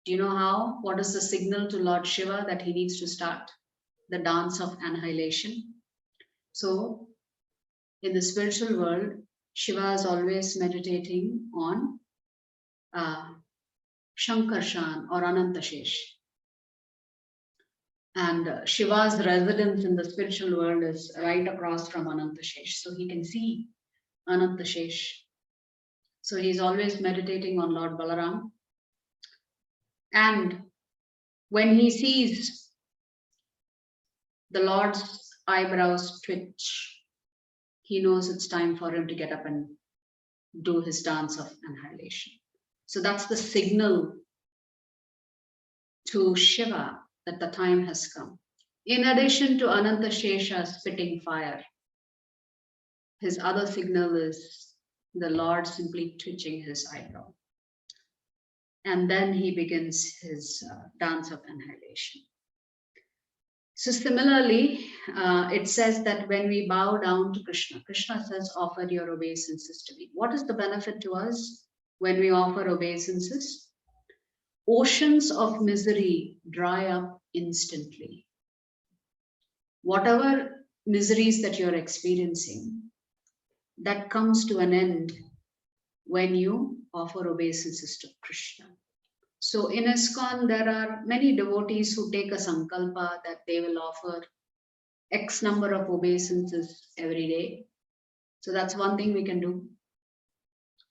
do you know how? What is the signal to Lord Shiva that he needs to start? The dance of annihilation. So, in the spiritual world, Shiva is always meditating on Shankarshan or Anantashesh. And Shiva's residence in the spiritual world is right across from Anantashesh. So he can see Anantashesh. So he's always meditating on Lord Balaram. And when he sees the Lord's eyebrows twitch, he knows it's time for him to get up and do his dance of annihilation. So that's the signal to Shiva that the time has come. In addition to Anantashesha spitting fire, his other signal is the Lord simply twitching his eyebrow. And then he begins his dance of annihilation. So similarly, it says that when we bow down to Krishna, Krishna says, offer your obeisances to me. What is the benefit to us when we offer obeisances? Oceans of misery dry up instantly. Whatever miseries that you're experiencing, that comes to an end when you offer obeisances to Krishna. So in ISKCON, there are many devotees who take a sankalpa that they will offer X number of obeisances every day. So that's one thing we can do.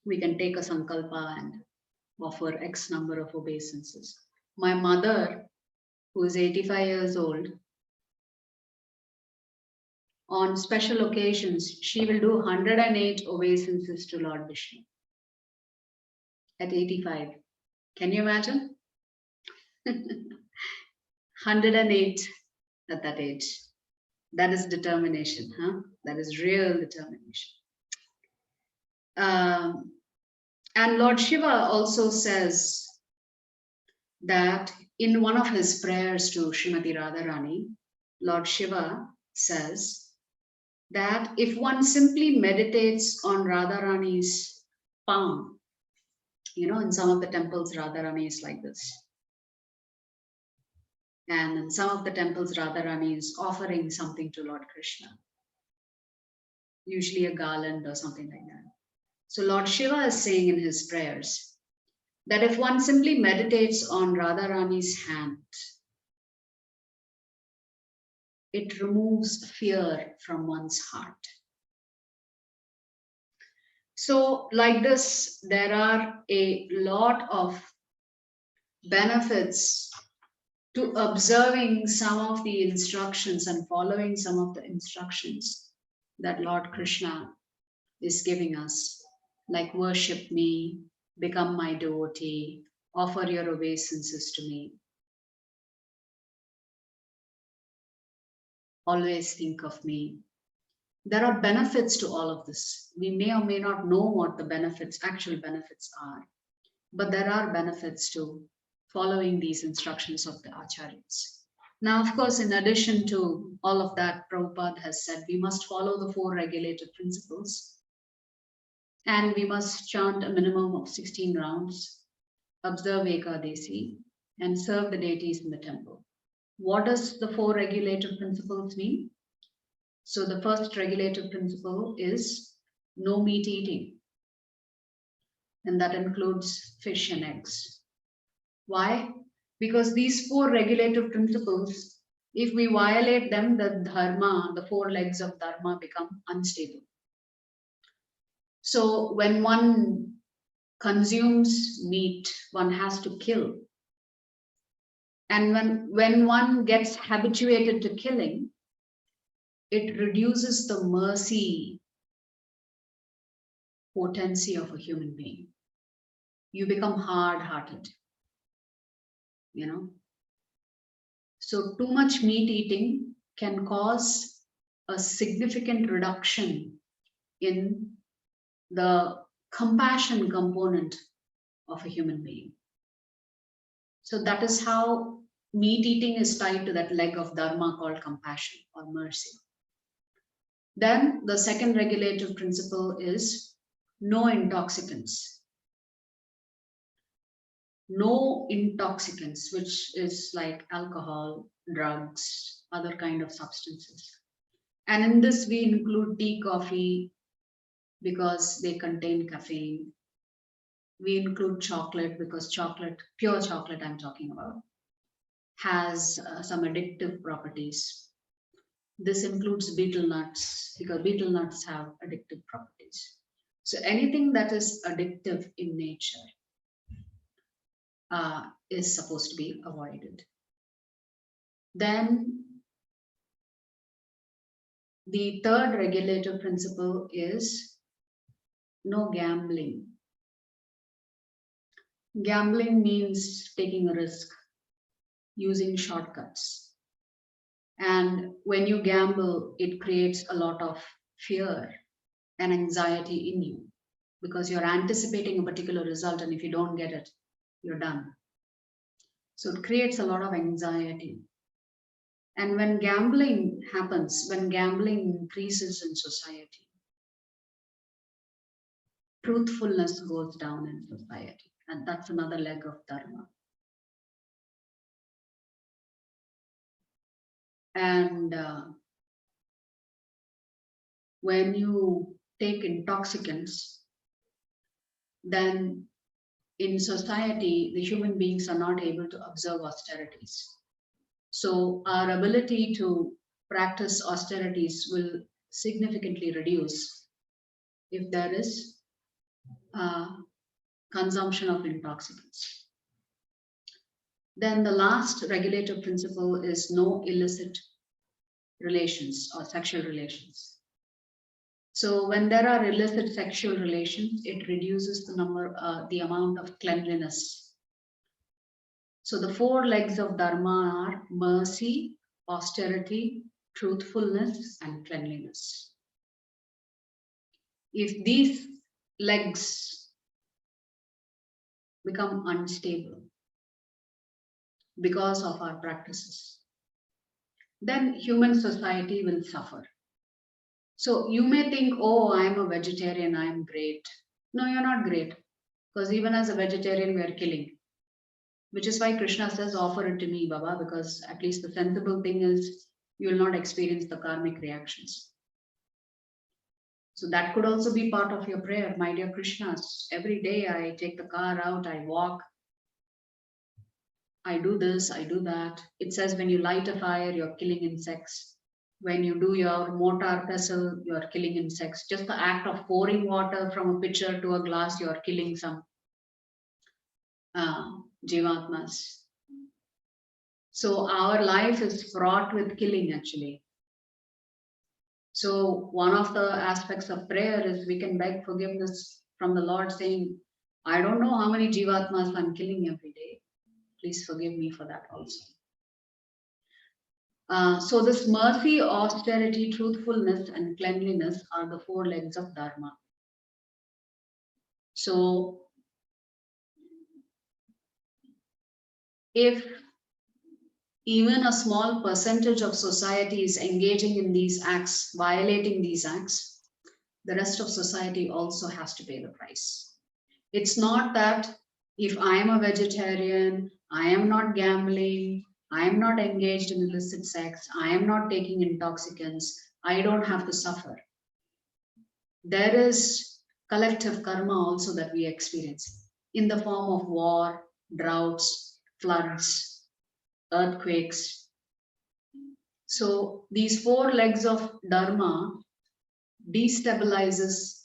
We can take a sankalpa and offer X number of obeisances. My mother, who is 85 years old, on special occasions, she will do 108 obeisances to Lord Vishnu at 85. Can you imagine? 108 at that age. That is determination, huh? That is real determination. And Lord Shiva also says that in one of his prayers to Srimati Radharani, Lord Shiva says that if one simply meditates on Radharani's palm, you know, in some of the temples, Radharani is like this. And in some of the temples, Radharani is offering something to Lord Krishna, usually a garland or something like that. So Lord Shiva is saying in his prayers that if one simply meditates on Radharani's hand, it removes fear from one's heart. So like this, there are a lot of benefits to observing some of the instructions and following some of the instructions that Lord Krishna is giving us, like worship me, become my devotee, offer your obeisances to me. Always think of me. There are benefits to all of this. We may or may not know what the benefits, actual benefits are, but there are benefits to following these instructions of the acharyas. Now, of course, in addition to all of that, Prabhupada has said we must follow the 4 regulative principles and we must chant a minimum of 16 rounds, observe Ekadesi, and serve the deities in the temple. What does the 4 regulative principles mean? So the first regulative principle is no meat eating, and that includes fish and eggs. Why? Because these 4 regulative principles, if we violate them, the dharma, the 4 legs of dharma become unstable. So when one consumes meat, one has to kill. And when one gets habituated to killing, it reduces the mercy potency of a human being. You become hard-hearted, you know. So too much meat eating can cause a significant reduction in the compassion component of a human being. So that is how meat eating is tied to that leg of dharma called compassion or mercy. Then the second regulative principle is no intoxicants. No intoxicants, which is like alcohol, drugs, other kind of substances. And in this we include tea, coffee, because they contain caffeine. We include chocolate because chocolate, pure chocolate I'm talking about, has some addictive properties. This includes betel nuts because betel nuts have addictive properties. So anything that is addictive in nature is supposed to be avoided. Then the third regulative principle is no gambling. Gambling means taking a risk, using shortcuts. And when you gamble, it creates a lot of fear and anxiety in you because you're anticipating a particular result, and if you don't get it, you're done. So it creates a lot of anxiety. And when gambling happens, when gambling increases in society, truthfulness goes down in society. And that's another leg of dharma. And when you take intoxicants, then in society, the human beings are not able to observe austerities. So our ability to practice austerities will significantly reduce if there is consumption of intoxicants. Then the last regulative principle is no illicit relations or sexual relations. So when there are illicit sexual relations, it reduces the amount of cleanliness. So the 4 legs of dharma are mercy, austerity, truthfulness, and cleanliness. If these legs become unstable because of our practices, then human society will suffer. So you may think, oh, I'm a vegetarian, I'm great. No, you're not great. Because even as a vegetarian, we are killing. Which is why Krishna says, offer it to me, Baba, because at least the sensible thing is you will not experience the karmic reactions. So that could also be part of your prayer, my dear Krishnas. Every day I take the car out, I walk, I do this, I do that. It says when you light a fire, you're killing insects. When you do your mortar pestle, you're killing insects. Just the act of pouring water from a pitcher to a glass, you're killing some jivatmas. So our life is fraught with killing actually. So one of the aspects of prayer is we can beg forgiveness from the Lord saying, I don't know how many jivatmas I'm killing every day. Please forgive me for that also. So this mercy, austerity, truthfulness, and cleanliness are the 4 legs of dharma. So if even a small percentage of society is engaging in these acts, violating these acts, the rest of society also has to pay the price. It's not that if I am a vegetarian, I am not gambling, I am not engaged in illicit sex, I am not taking intoxicants, I don't have to suffer. There is collective karma also that we experience in the form of war, droughts, floods, earthquakes. So these four legs of Dharma destabilizes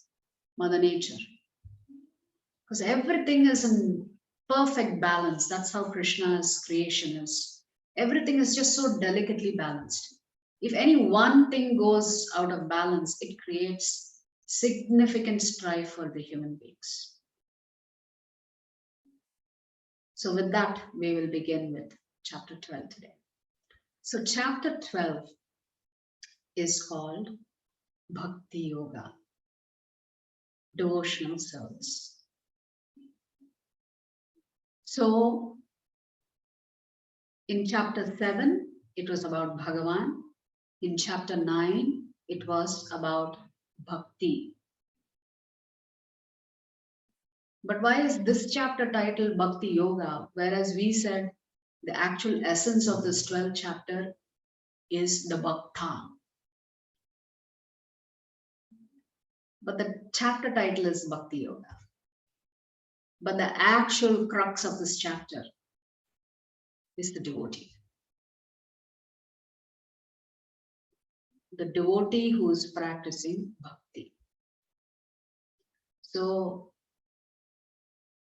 Mother Nature. Because everything is in perfect balance. That's how Krishna's creation is. Everything is just so delicately balanced. If any one thing goes out of balance, it creates significant strife for the human beings. So with that, we will begin with chapter 12 today. So chapter 12 is called Bhakti-Yoga, devotional service. So in chapter 7, it was about Bhagavan. In chapter 9, it was about Bhakti. But why is this chapter titled Bhakti Yoga, whereas we said the actual essence of this 12th chapter is the Bhakta? But the chapter title is Bhakti Yoga. But the actual crux of this chapter is the devotee. The devotee who is practicing bhakti. So,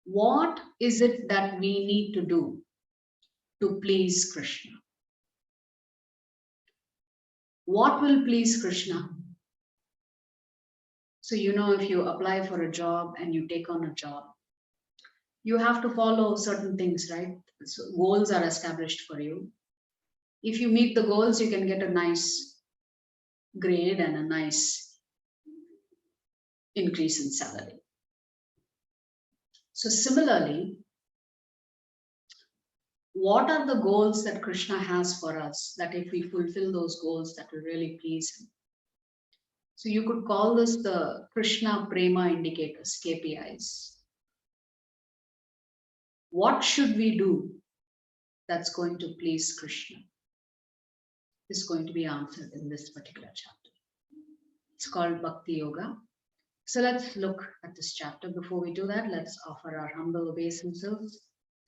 what is it that we need to do to please Krishna? What will please Krishna? So, you know, if you apply for a job and you take on a job, you have to follow certain things, right? So goals are established for you. If you meet the goals, you can get a nice grade and a nice increase in salary. So similarly, what are the goals that Krishna has for us, that if we fulfill those goals, that will really please him? So you could call this the Krishna Prema indicators, KPIs. What should we do that's going to please Krishna? Is going to be answered in this particular chapter. It's called Bhakti Yoga. So let's look at this chapter. Before we do that, let's offer our humble obeisances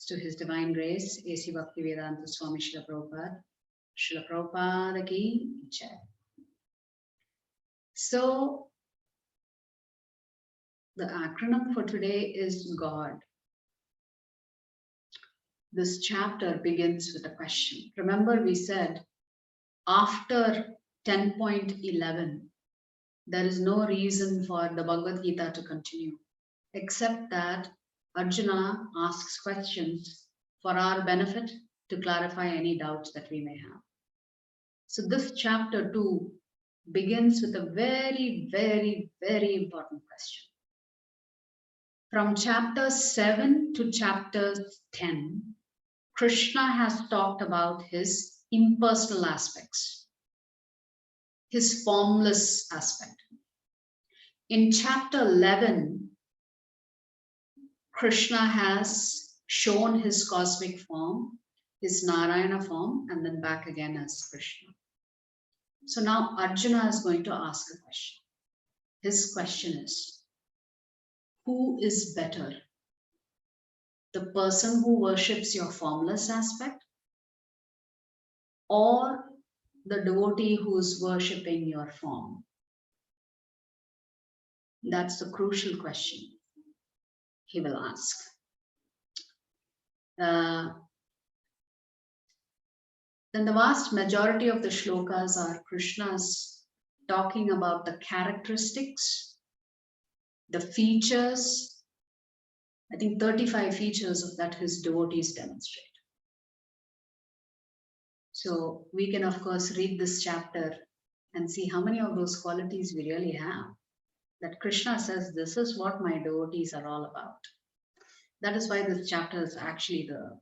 to His Divine Grace, A.C. Bhaktivedanta Swami Srila Prabhupada. Srila Prabhupada ki jai. So the acronym for today is God. This chapter begins with a question. Remember, we said after 10.11, there is no reason for the Bhagavad Gita to continue, except that Arjuna asks questions for our benefit to clarify any doubts that we may have. So this chapter 2 begins with a very, very, very important question. From chapter 7 to chapter 10, Krishna has talked about his impersonal aspects, his formless aspect. In chapter 11, Krishna has shown his cosmic form, his Narayana form, and then back again as Krishna. So now Arjuna is going to ask a question. His question is, who is better? The person who worships your formless aspect, or the devotee who is worshipping your form? That's the crucial question he will ask. Then the vast majority of the shlokas are Krishna's talking about the characteristics, the features, I think 35 features of that his devotees demonstrate. So we can of course read this chapter and see how many of those qualities we really have. That Krishna says, this is what my devotees are all about. That is why this chapter is actually the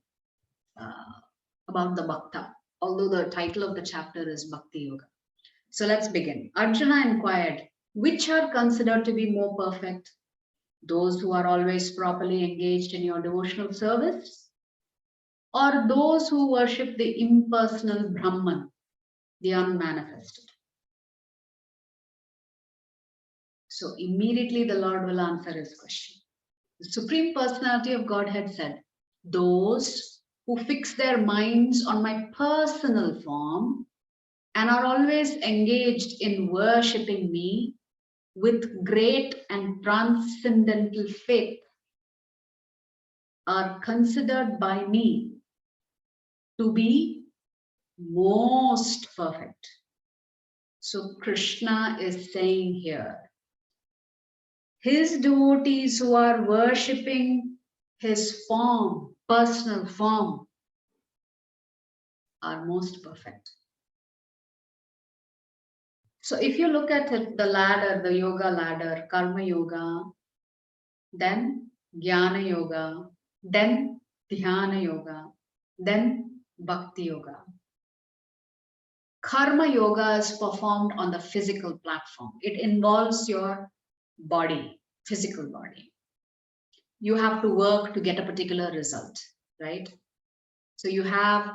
about the Bhakta, although the title of the chapter is Bhakti-Yoga. So let's begin. Arjuna inquired, which are considered to be more perfect? Those who are always properly engaged in your devotional service, or those who worship the impersonal Brahman, the unmanifested? So immediately the Lord will answer his question. The Supreme Personality of Godhead said, those who fix their minds on my personal form and are always engaged in worshipping me with great and transcendental faith are considered by me to be most perfect. So Krishna is saying here, his devotees who are worshipping his form, personal form, are most perfect. So if you look at it, the ladder, the yoga ladder, karma yoga, then jnana yoga, then dhyana yoga, then bhakti yoga. Karma yoga is performed on the physical platform. It involves your body, physical body. You have to work to get a particular result, right? So you have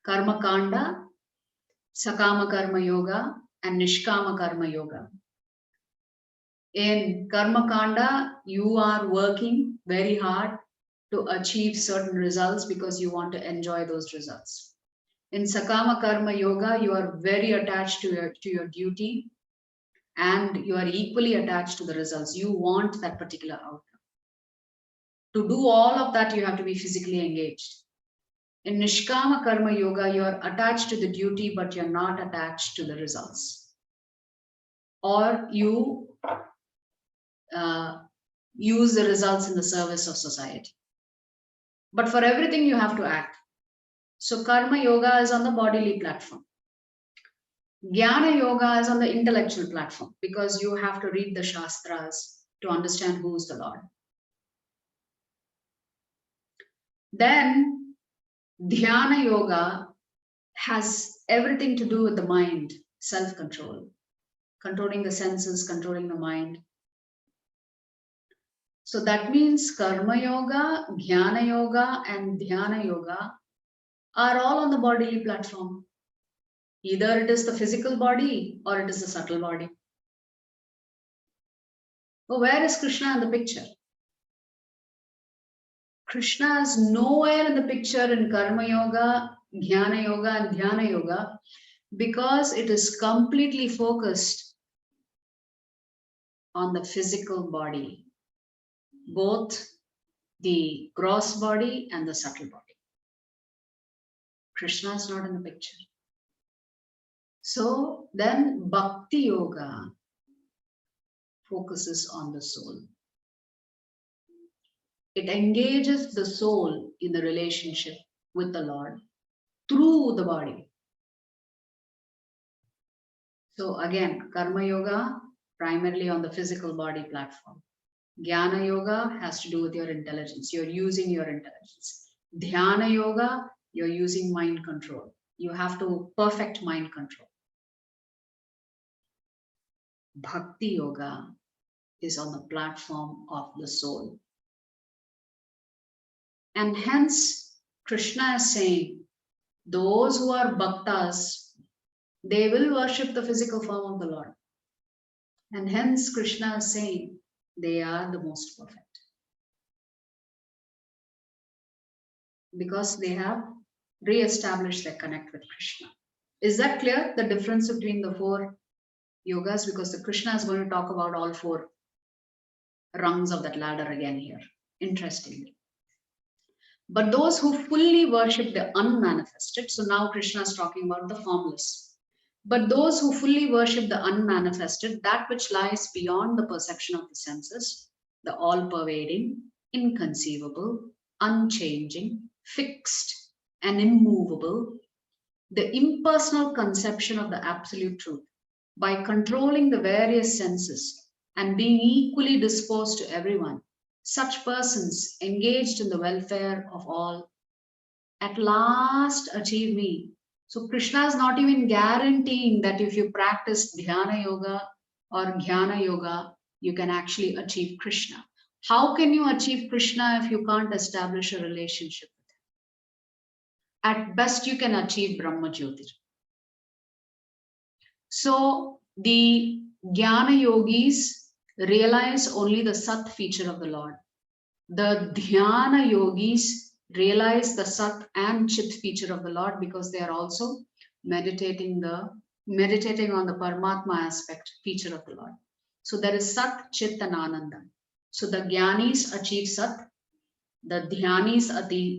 karma kanda, sakama karma yoga, and nishkama karma yoga. In karma kanda, you are working very hard to achieve certain results because you want to enjoy those results. In sakama karma yoga, you are very attached to your duty, and you are equally attached to the results. You want that particular outcome. To do all of that, you have to be physically engaged. In Nishkama Karma Yoga, you are attached to the duty, but you're not attached to the results. Or you use the results in the service of society. But for everything, you have to act. So Karma Yoga is on the bodily platform. Jnana Yoga is on the intellectual platform because you have to read the Shastras to understand who is the Lord. Then Dhyana Yoga has everything to do with the mind, self-control, controlling the senses, controlling the mind. So that means Karma Yoga, Jnana Yoga, and Dhyana Yoga are all on the bodily platform. Either it is the physical body or it is the subtle body. But where is Krishna in the picture? Krishna is nowhere in the picture in Karma Yoga, Jnana Yoga, and Dhyana Yoga because it is completely focused on the physical body, both the gross body and the subtle body. Krishna is not in the picture. So then Bhakti Yoga focuses on the soul. It engages the soul in the relationship with the Lord through the body. So again, Karma Yoga, primarily on the physical body platform. Jnana Yoga has to do with your intelligence. You're using your intelligence. Dhyana Yoga, you're using mind control. You have to perfect mind control. Bhakti Yoga is on the platform of the soul. And hence, Krishna is saying, those who are bhaktas, they will worship the physical form of the Lord. And hence, Krishna is saying, they are the most perfect. Because they have re-established their connect with Krishna. Is that clear? The difference between the four yogas? Because the Krishna is going to talk about all four rungs of that ladder again here, interestingly. But those who fully worship the unmanifested, so now Krishna is talking about the formless. But those who fully worship the unmanifested, that which lies beyond the perception of the senses, the all-pervading, inconceivable, unchanging, fixed, and immovable, the impersonal conception of the absolute truth, by controlling the various senses and being equally disposed to everyone, such persons engaged in the welfare of all at last achieve me. So Krishna is not even guaranteeing that if you practice Dhyana Yoga or Jnana Yoga, you can actually achieve Krishna. How can you achieve Krishna if you can't establish a relationship with him? At best, you can achieve Brahma Jyotir. So the Jnana Yogis realize only the Sat feature of the Lord. The Dhyana Yogis realize the Sat and Chit feature of the Lord because they are also meditating on the Paramatma aspect feature of the Lord. So there is Sat, Chit and Ananda. So the Jnanis achieve Sat, the Dhyanis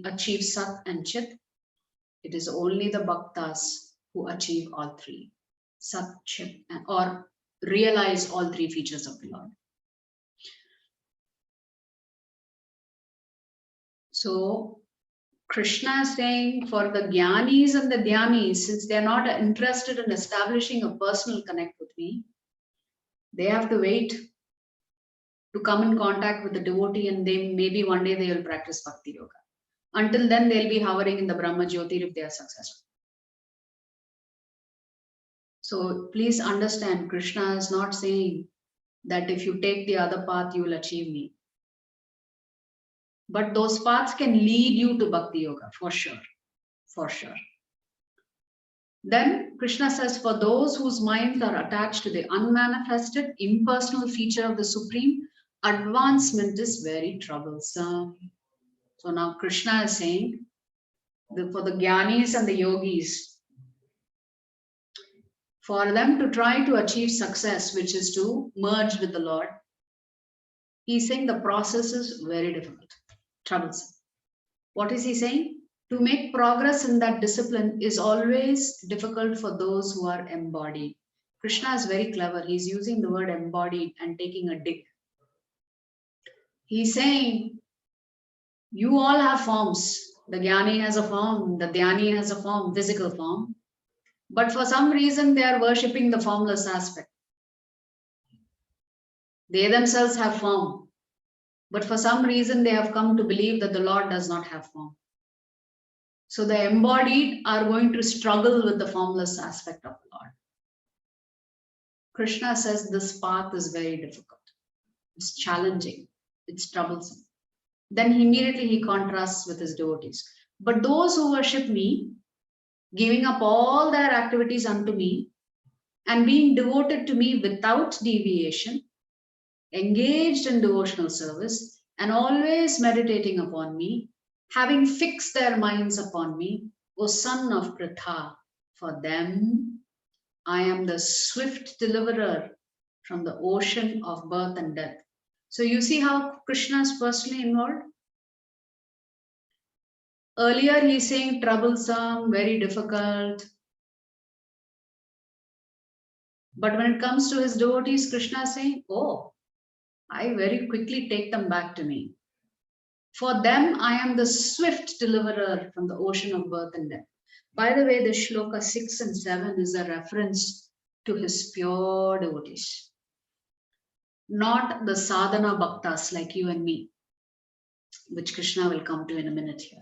achieve Sat and Chit. It is only the Bhaktas who achieve all three, Sat, Chit, or realize all three features of the Lord. So Krishna is saying for the Jnanis and the Dhyanis, since they are not interested in establishing a personal connect with me, they have to wait to come in contact with the devotee, and they maybe one day they will practice Bhakti-Yoga. Until then, they'll be hovering in the Brahma Jyotir if they are successful. So please understand, Krishna is not saying that if you take the other path, you will achieve me. But those paths can lead you to Bhakti Yoga, for sure. For sure. Then Krishna says, for those whose minds are attached to the unmanifested, impersonal feature of the Supreme, advancement is very troublesome. So now Krishna is saying, for the Jnanis and the Yogis, for them to try to achieve success, which is to merge with the Lord, he's saying the process is very difficult, troublesome. What is he saying? To make progress in that discipline is always difficult for those who are embodied. Krishna is very clever. He's using the word embodied and taking a dig. He's saying, you all have forms. The Jnani has a form, the Dhyani has a form, physical form. But for some reason, they are worshipping the formless aspect. They themselves have form. But for some reason, they have come to believe that the Lord does not have form. So the embodied are going to struggle with the formless aspect of the Lord. Krishna says this path is very difficult. It's challenging. It's troublesome. Then immediately he contrasts with his devotees. But those who worship me, giving up all their activities unto me, and being devoted to me without deviation, engaged in devotional service, and always meditating upon me, having fixed their minds upon me, O son of Pritha, for them I am the swift deliverer from the ocean of birth and death. So you see how Krishna is personally involved? Earlier he's saying troublesome, very difficult. But when it comes to his devotees, Krishna is saying, oh, I very quickly take them back to me. For them, I am the swift deliverer from the ocean of birth and death. By the way, the shloka 6 and 7 is a reference to his pure devotees, not the sadhana bhaktas like you and me, which Krishna will come to in a minute here.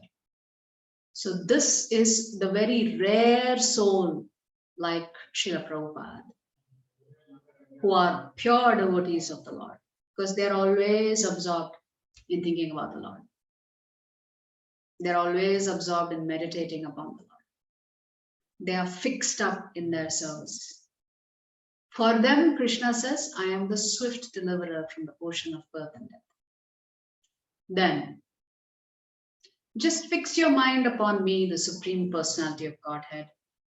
So this is the very rare soul like Srila Prabhupada, who are pure devotees of the Lord, because they're always absorbed in thinking about the Lord. They're always absorbed in meditating upon the Lord. They are fixed up in their service. For them, Krishna says, I am the swift deliverer from the ocean of birth and death. Then, just fix your mind upon me, the Supreme Personality of Godhead,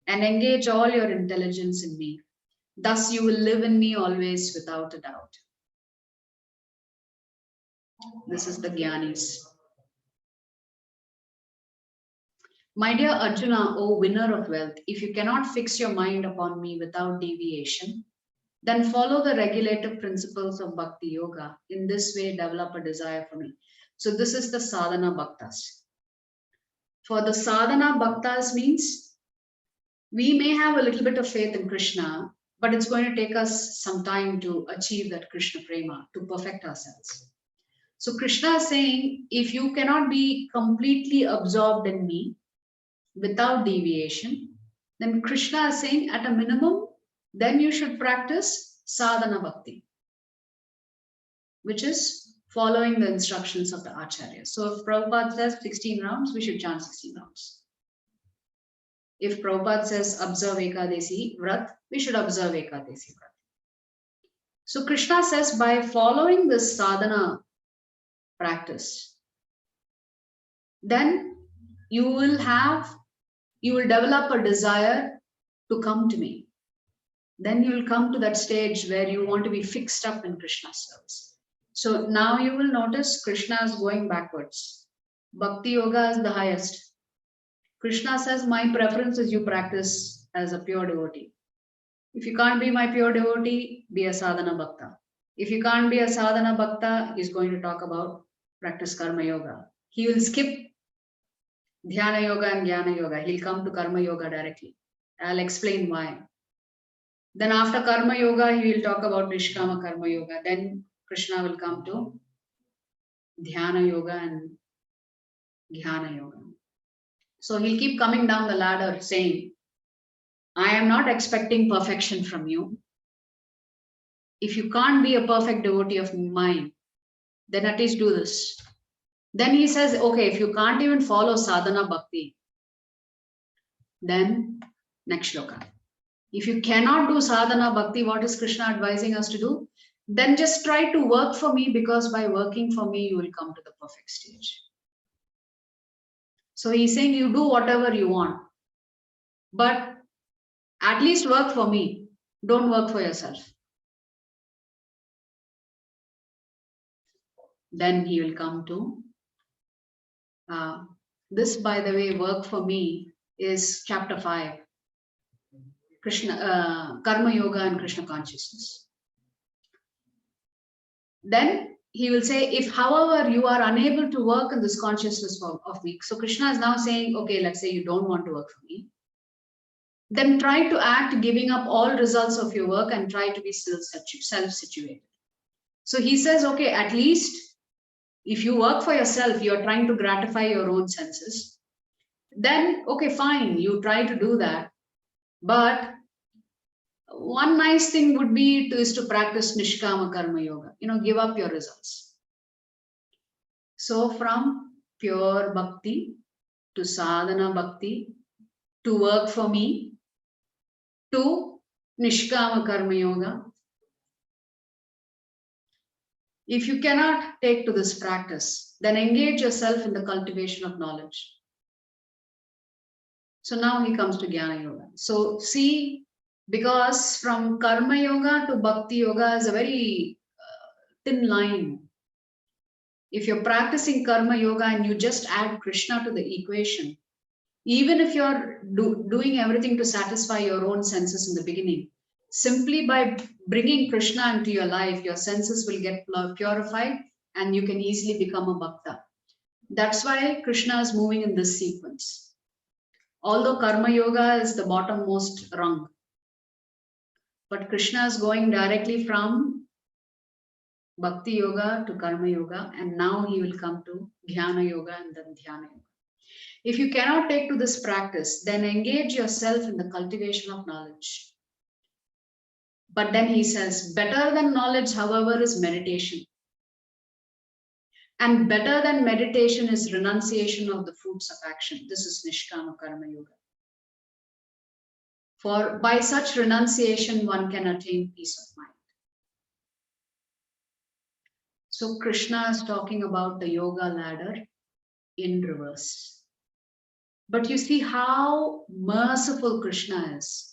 and engage all your intelligence in me. Thus you will live in me always without a doubt. This is the Jnanis. My dear Arjuna, O winner of wealth, if you cannot fix your mind upon me without deviation, then follow the regulative principles of Bhakti-Yoga. In this way, develop a desire for me. So this is the sadhana bhaktas. For the sadhana bhaktas means we may have a little bit of faith in Krishna, but it's going to take us some time to achieve that Krishna prema, to perfect ourselves. So Krishna is saying, if you cannot be completely absorbed in me, without deviation, then Krishna is saying at a minimum, then you should practice sadhana bhakti, which is following the instructions of the Acharya. So if Prabhupada says 16 rounds, we should chant 16 rounds. If Prabhupada says observe Ekadesi Vrat, we should observe Ekadesi Vrat. So Krishna says by following this sadhana practice, then you will develop a desire to come to me. Then you will come to that stage where you want to be fixed up in Krishna's service. So now you will notice Krishna is going backwards. Bhakti-Yoga is the highest. Krishna says, my preference is you practice as a pure devotee. If you can't be my pure devotee, be a sadhana bhakta. If you can't be a sadhana bhakta, he's going to talk about practice karma yoga. He will skip dhyana yoga and jnana yoga. He'll come to karma yoga directly. I'll explain why. Then after karma yoga, he will talk about nishkama karma yoga. Then Krishna will come to dhyana yoga and jnana yoga. So he'll keep coming down the ladder saying, I am not expecting perfection from you. If you can't be a perfect devotee of mine, then at least do this. Then he says, okay, if you can't even follow sadhana bhakti, then next shloka. If you cannot do sadhana bhakti, what is Krishna advising us to do? Then just try to work for me, because by working for me, you will come to the perfect stage. So he's saying you do whatever you want, but at least work for me. Don't work for yourself. Then he will come to this, by the way, work for me is chapter 5. Krishna, Karma Yoga and Krishna consciousness. Then he will say, if however you are unable to work in this consciousness of me, so Krishna is now saying, okay, let's say you don't want to work for me, then try to act giving up all results of your work and try to be self-situated. So he says, okay, at least if you work for yourself, you're trying to gratify your own senses, then okay, fine, you try to do that. But one nice thing would be is to practice nishkama karma yoga, give up your results. So from pure bhakti to sadhana bhakti to work for me to nishkama karma yoga. If you cannot take to this practice, then engage yourself in the cultivation of knowledge. So now he comes to jnana yoga. So see, because from karma yoga to bhakti yoga is a very thin line. If you're practicing karma yoga and you just add Krishna to the equation, even if you're doing everything to satisfy your own senses in the beginning, simply by bringing Krishna into your life, your senses will get purified and you can easily become a bhakta. That's why Krishna is moving in this sequence. Although karma yoga is the bottommost rung, but Krishna is going directly from bhakti yoga to karma yoga, and now he will come to jnana yoga and then dhyana yoga. If you cannot take to this practice, then engage yourself in the cultivation of knowledge. But then he says, better than knowledge, however, is meditation. And better than meditation is renunciation of the fruits of action. This is nishkama karma yoga. For by such renunciation, one can attain peace of mind. So Krishna is talking about the yoga ladder in reverse. But you see how merciful Krishna is.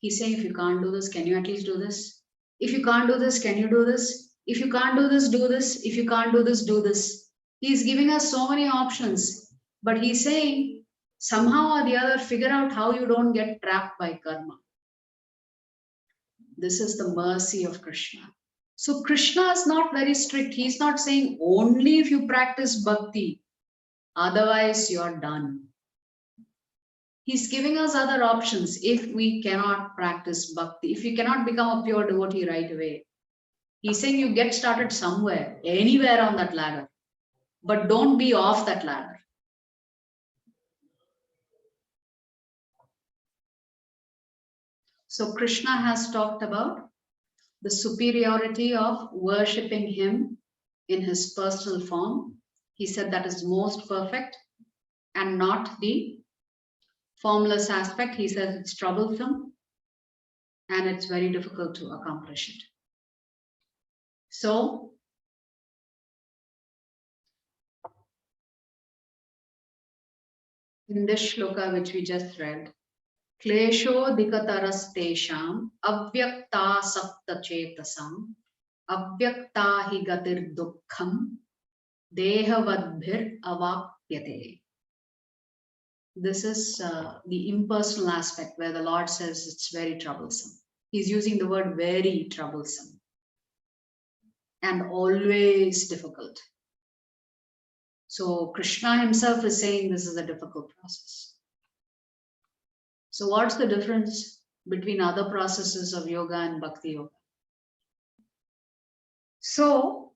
He's saying, if you can't do this, can you at least do this? If you can't do this, can you do this? If you can't do this, do this. If you can't do this, do this. He's giving us so many options. But he's saying, somehow or the other, figure out how you don't get trapped by karma. This is the mercy of Krishna. So Krishna is not very strict. He's not saying only if you practice bhakti, otherwise you're done. He's giving us other options if we cannot practice bhakti, if you cannot become a pure devotee right away. He's saying you get started somewhere, anywhere on that ladder, but don't be off that ladder. So Krishna has talked about the superiority of worshipping him in his personal form. He said that is most perfect and not the formless aspect. He says it's troublesome and it's very difficult to accomplish it. So in this shloka which we just read, Klesho dikatarastesham avyakta saptachetasam avyakta hi gatir dukkham dehavadbhir avapyate. This is the impersonal aspect where the Lord says it's very troublesome. He's using the word very troublesome and always difficult. So Krishna himself is saying this is a difficult process. So what's the difference between other processes of yoga and bhakti yoga? So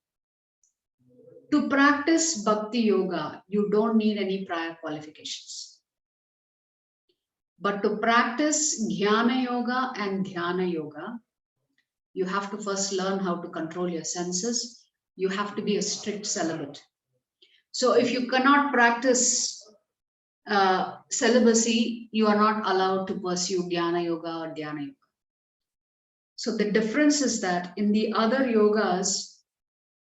to practice bhakti yoga, you don't need any prior qualifications. But to practice jnana yoga and dhyana yoga, you have to first learn how to control your senses. You have to be a strict celibate. So if you cannot practice celibacy, you are not allowed to pursue jnana yoga or dhyana yoga. So the difference is that in the other yogas,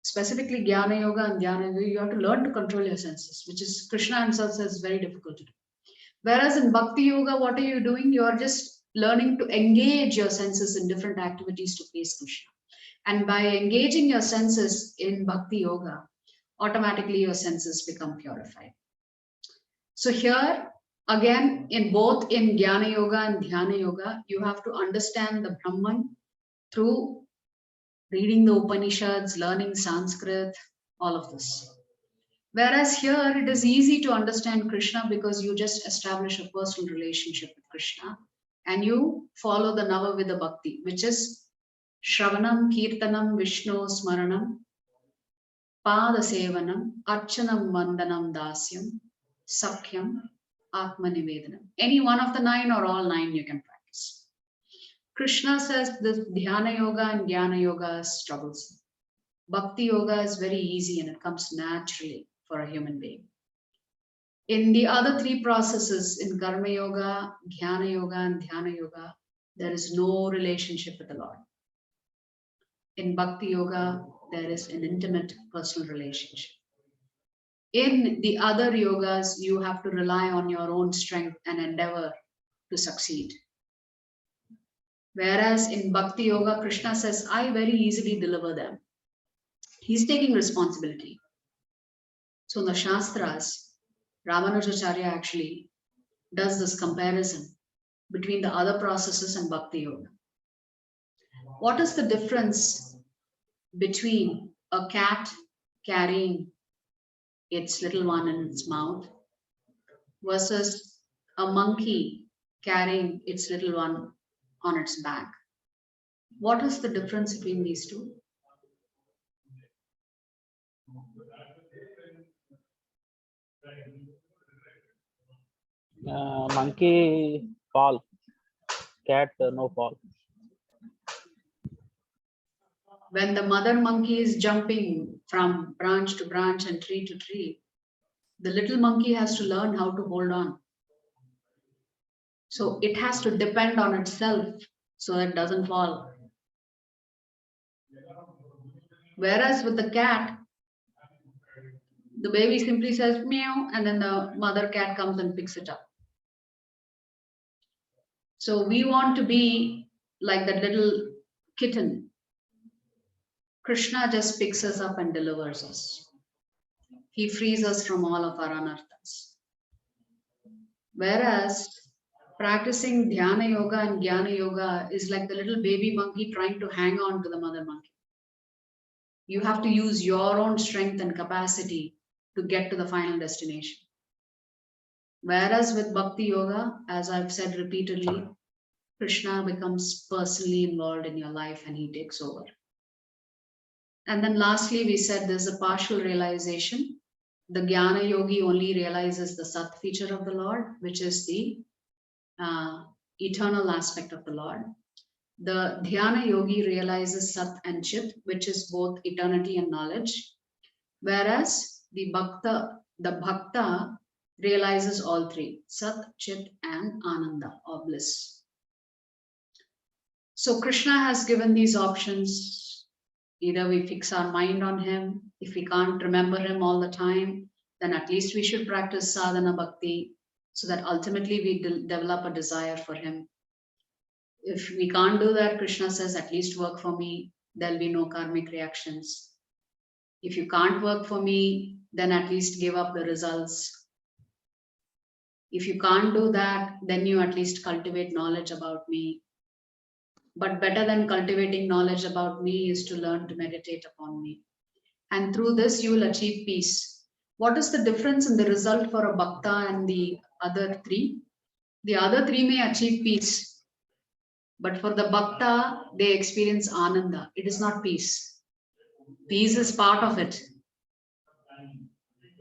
specifically jnana yoga and dhyana yoga, you have to learn to control your senses, which is Krishna himself says is very difficult to do. Whereas in bhakti yoga, what are you doing? You are just learning to engage your senses in different activities to face Krishna. And by engaging your senses in bhakti yoga, automatically your senses become purified. So here, again, in both in jnana yoga and dhyana yoga, you have to understand the Brahman through reading the Upanishads, learning Sanskrit, all of this. Whereas here, it is easy to understand Krishna because you just establish a personal relationship with Krishna and you follow the Navadvipa Bhakti, which is Shravanam, Kirtanam, Vishnu, Smaranam, Pada Sevanam, Archanam, Vandanam, Dasyam, Sakhyam, Atma Nivedanam. Any one of the 9 or all 9 you can practice. Krishna says this Dhyana Yoga and Jnana Yoga is troublesome. Bhakti Yoga is very easy and it comes naturally for a human being. In the other 3 processes, in Karma Yoga, Jnana Yoga and Dhyana Yoga, there is no relationship with the Lord. In Bhakti Yoga, there is an intimate personal relationship. In the other yogas, you have to rely on your own strength and endeavor to succeed. Whereas in Bhakti Yoga, Krishna says, I very easily deliver them. He's taking responsibility. So in the Shastras, Ramanujacharya actually does this comparison between the other processes and Bhakti Yoga. What is the difference between a cat carrying its little one in its mouth versus a monkey carrying its little one on its back? What is the difference between these two? Monkey fall, cat no fall. When the mother monkey is jumping from branch to branch and tree to tree, the little monkey has to learn how to hold on. So it has to depend on itself so it doesn't fall. Whereas with the cat, the baby simply says meow and then the mother cat comes and picks it up. So we want to be like that little kitten. Krishna just picks us up and delivers us. He frees us from all of our anarthas. Whereas practicing dhyana yoga and jnana yoga is like the little baby monkey trying to hang on to the mother monkey. You have to use your own strength and capacity to get to the final destination. Whereas with bhakti yoga, as I've said repeatedly, Krishna becomes personally involved in your life and he takes over. And then lastly, we said there's a partial realization. The Jnana Yogi only realizes the Sat feature of the Lord, which is the eternal aspect of the Lord. The Dhyana Yogi realizes Sat and Chit, which is both eternity and knowledge, whereas the Bhakta realizes all three, Sat, Chit, and Ananda, or bliss. So Krishna has given these options. Either we fix our mind on him. If we can't remember him all the time, then at least we should practice sadhana bhakti so that ultimately we develop a desire for him. If we can't do that, Krishna says, at least work for me. There'll be no karmic reactions. If you can't work for me, then at least give up the results. If you can't do that, then you at least cultivate knowledge about me. But better than cultivating knowledge about me is to learn to meditate upon me. And through this, you will achieve peace. What is the difference in the result for a bhakta and the other three? The other three may achieve peace, but for the bhakta, they experience ananda. It is not peace. Peace is part of it.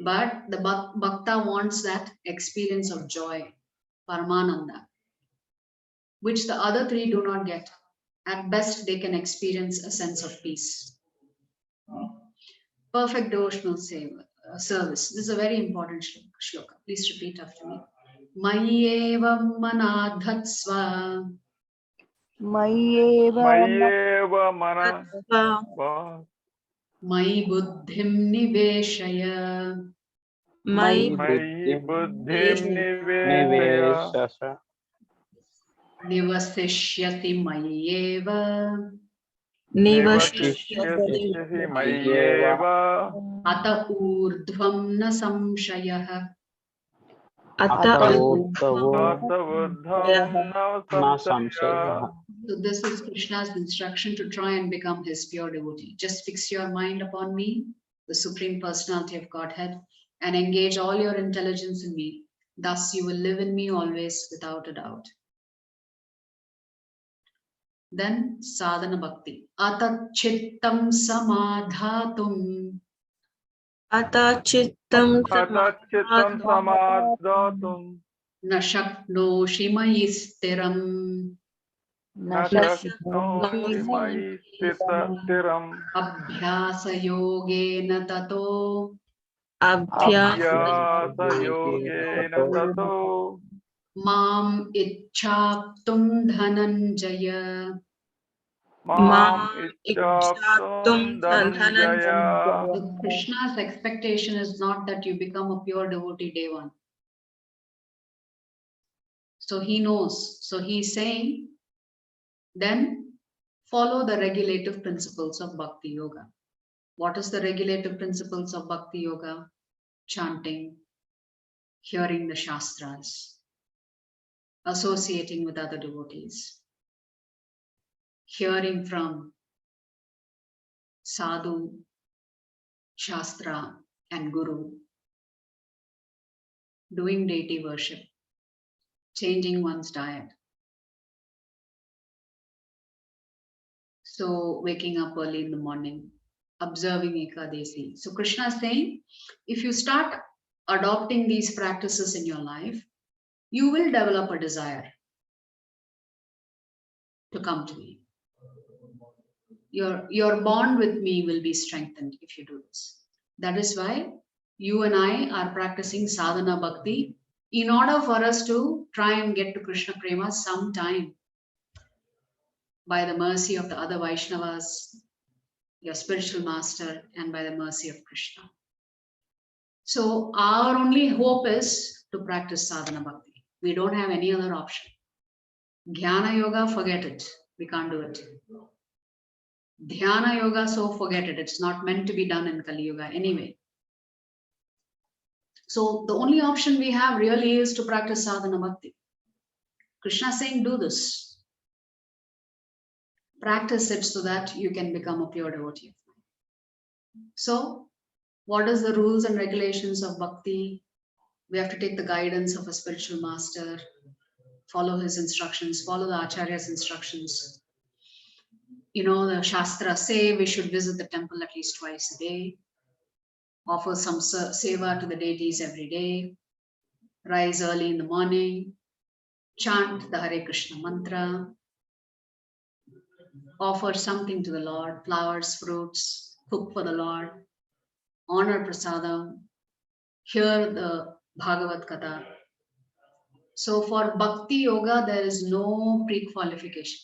But the bhakta wants that experience of joy, paramananda, which the other three do not get. At best, they can experience a sense of peace. Perfect devotional service. This is a very important shloka. Please repeat after me. Mayyevam manadhatsva Mayeva mana Mayi buddhim niveshaya My Mayi buddhim niveshaya Nivasishyati mayyeva Nivasishyasi Mayeva Ata urdhvam na samshayah. Atavuddham na samshaya. So this is Krishna's instruction to try and become his pure devotee. Just fix your mind upon me, the Supreme Personality of Godhead, and engage all your intelligence in me. Thus you will live in me always without a doubt. Then sadhana bhakti. Atat chittam samadhatum Atachittam Atachittam samadhatum na shaknoshi mayi stiram na shaknosi mayi stiram abhyasa yogena tato abhyasa yogena tato mam ichhaptum dhananjaya. Mam ichhaptum dhananjaya. So Krishna's expectation is not that you become a pure devotee day one. So he knows. So he's saying, then follow the regulative principles of Bhakti-Yoga. What is the regulative principles of Bhakti-Yoga? Chanting, hearing the Shastras, associating with other devotees, hearing from Sadhu, Shastra, and Guru, doing deity worship, changing one's diet. So waking up early in the morning, observing Ekadesi. So Krishna is saying, if you start adopting these practices in your life, you will develop a desire to come to me. Your bond with me will be strengthened if you do this. That is why you and I are practicing sadhana bhakti in order for us to try and get to Krishna Prema sometime by the mercy of the other Vaishnavas, your spiritual master, and by the mercy of Krishna. So our only hope is to practice sadhana bhakti. We don't have any other option. Jnana yoga, forget it. We can't do it. Dhyana yoga, so forget it. It's not meant to be done in Kali Yuga anyway. So the only option we have really is to practice sadhana bhakti. Krishna is saying, do this. Practice it so that you can become a pure devotee of mine. So, what is the rules and regulations of bhakti? We have to take the guidance of a spiritual master, follow his instructions, follow the Acharya's instructions. You know, the Shastra say we should visit the temple at least twice a day, offer some seva to the deities every day, rise early in the morning, chant the Hare Krishna mantra, offer something to the Lord, flowers, fruits, cook for the Lord, honor prasadam, hear the Bhagavad Gita. So for Bhakti Yoga, there is no pre-qualification.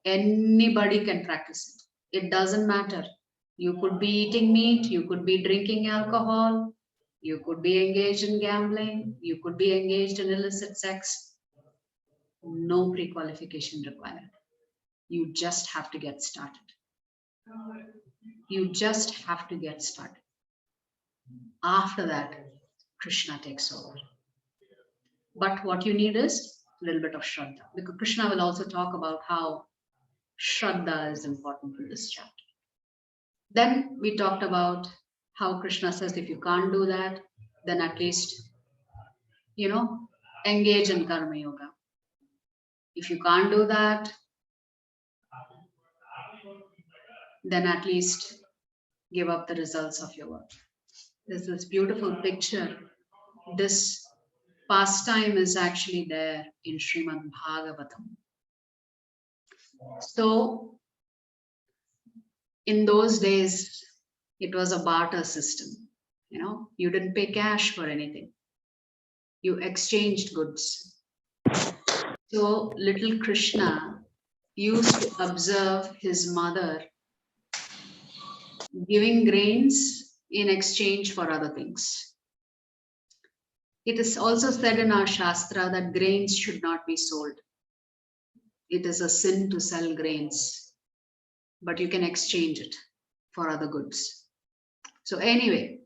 Anybody can practice it. It doesn't matter. You could be eating meat, you could be drinking alcohol, you could be engaged in gambling, you could be engaged in illicit sex. No pre-qualification required. You just have to get started. You just have to get started. After that, Krishna takes over. But what you need is a little bit of Shraddha, because Krishna will also talk about how Shraddha is important in this chapter. Then we talked about how Krishna says if you can't do that, then at least, engage in Karma Yoga. If you can't do that, then at least give up the results of your work. There's this beautiful picture. This pastime is actually there in Srimad Bhagavatam. So, in those days, it was a barter system. You didn't pay cash for anything. You exchanged goods. So, little Krishna used to observe his mother giving grains in exchange for other things. It is also said in our Shastra that grains should not be sold. It is a sin to sell grains, but you can exchange it for other goods. So anyway,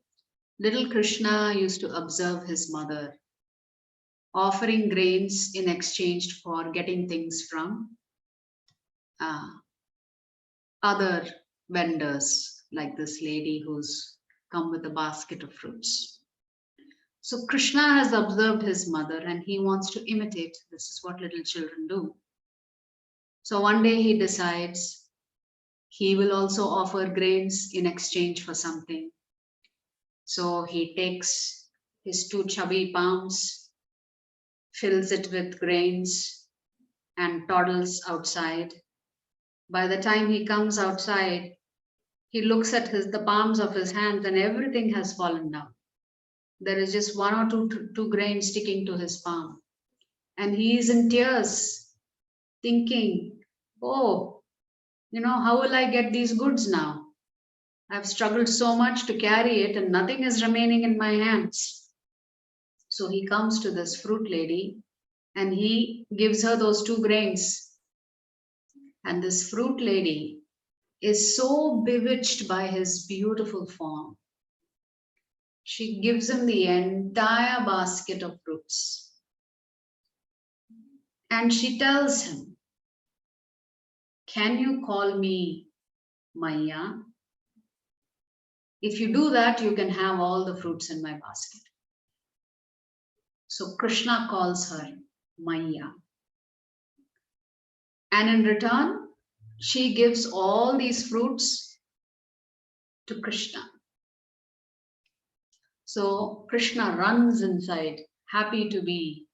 little Krishna used to observe his mother offering grains in exchange for getting things from other vendors, like this lady who's come with a basket of fruits. So Krishna has observed his mother and he wants to imitate. This is what little children do. So one day he decides he will also offer grains in exchange for something. So he takes his two chubby palms, fills it with grains, and toddles outside. By the time he comes outside, he looks at the palms of his hands and everything has fallen down. There is just one or two grains sticking to his palm. And he is in tears, thinking, oh, how will I get these goods now? I've struggled so much to carry it and nothing is remaining in my hands. So he comes to this fruit lady and he gives her those 2 grains. And this fruit lady is so bewitched by his beautiful form. She gives him the entire basket of fruits. And she tells him, can you call me Maya? If you do that, you can have all the fruits in my basket. So Krishna calls her Maya. And in return, she gives all these fruits to Krishna. So Krishna runs inside, happy to be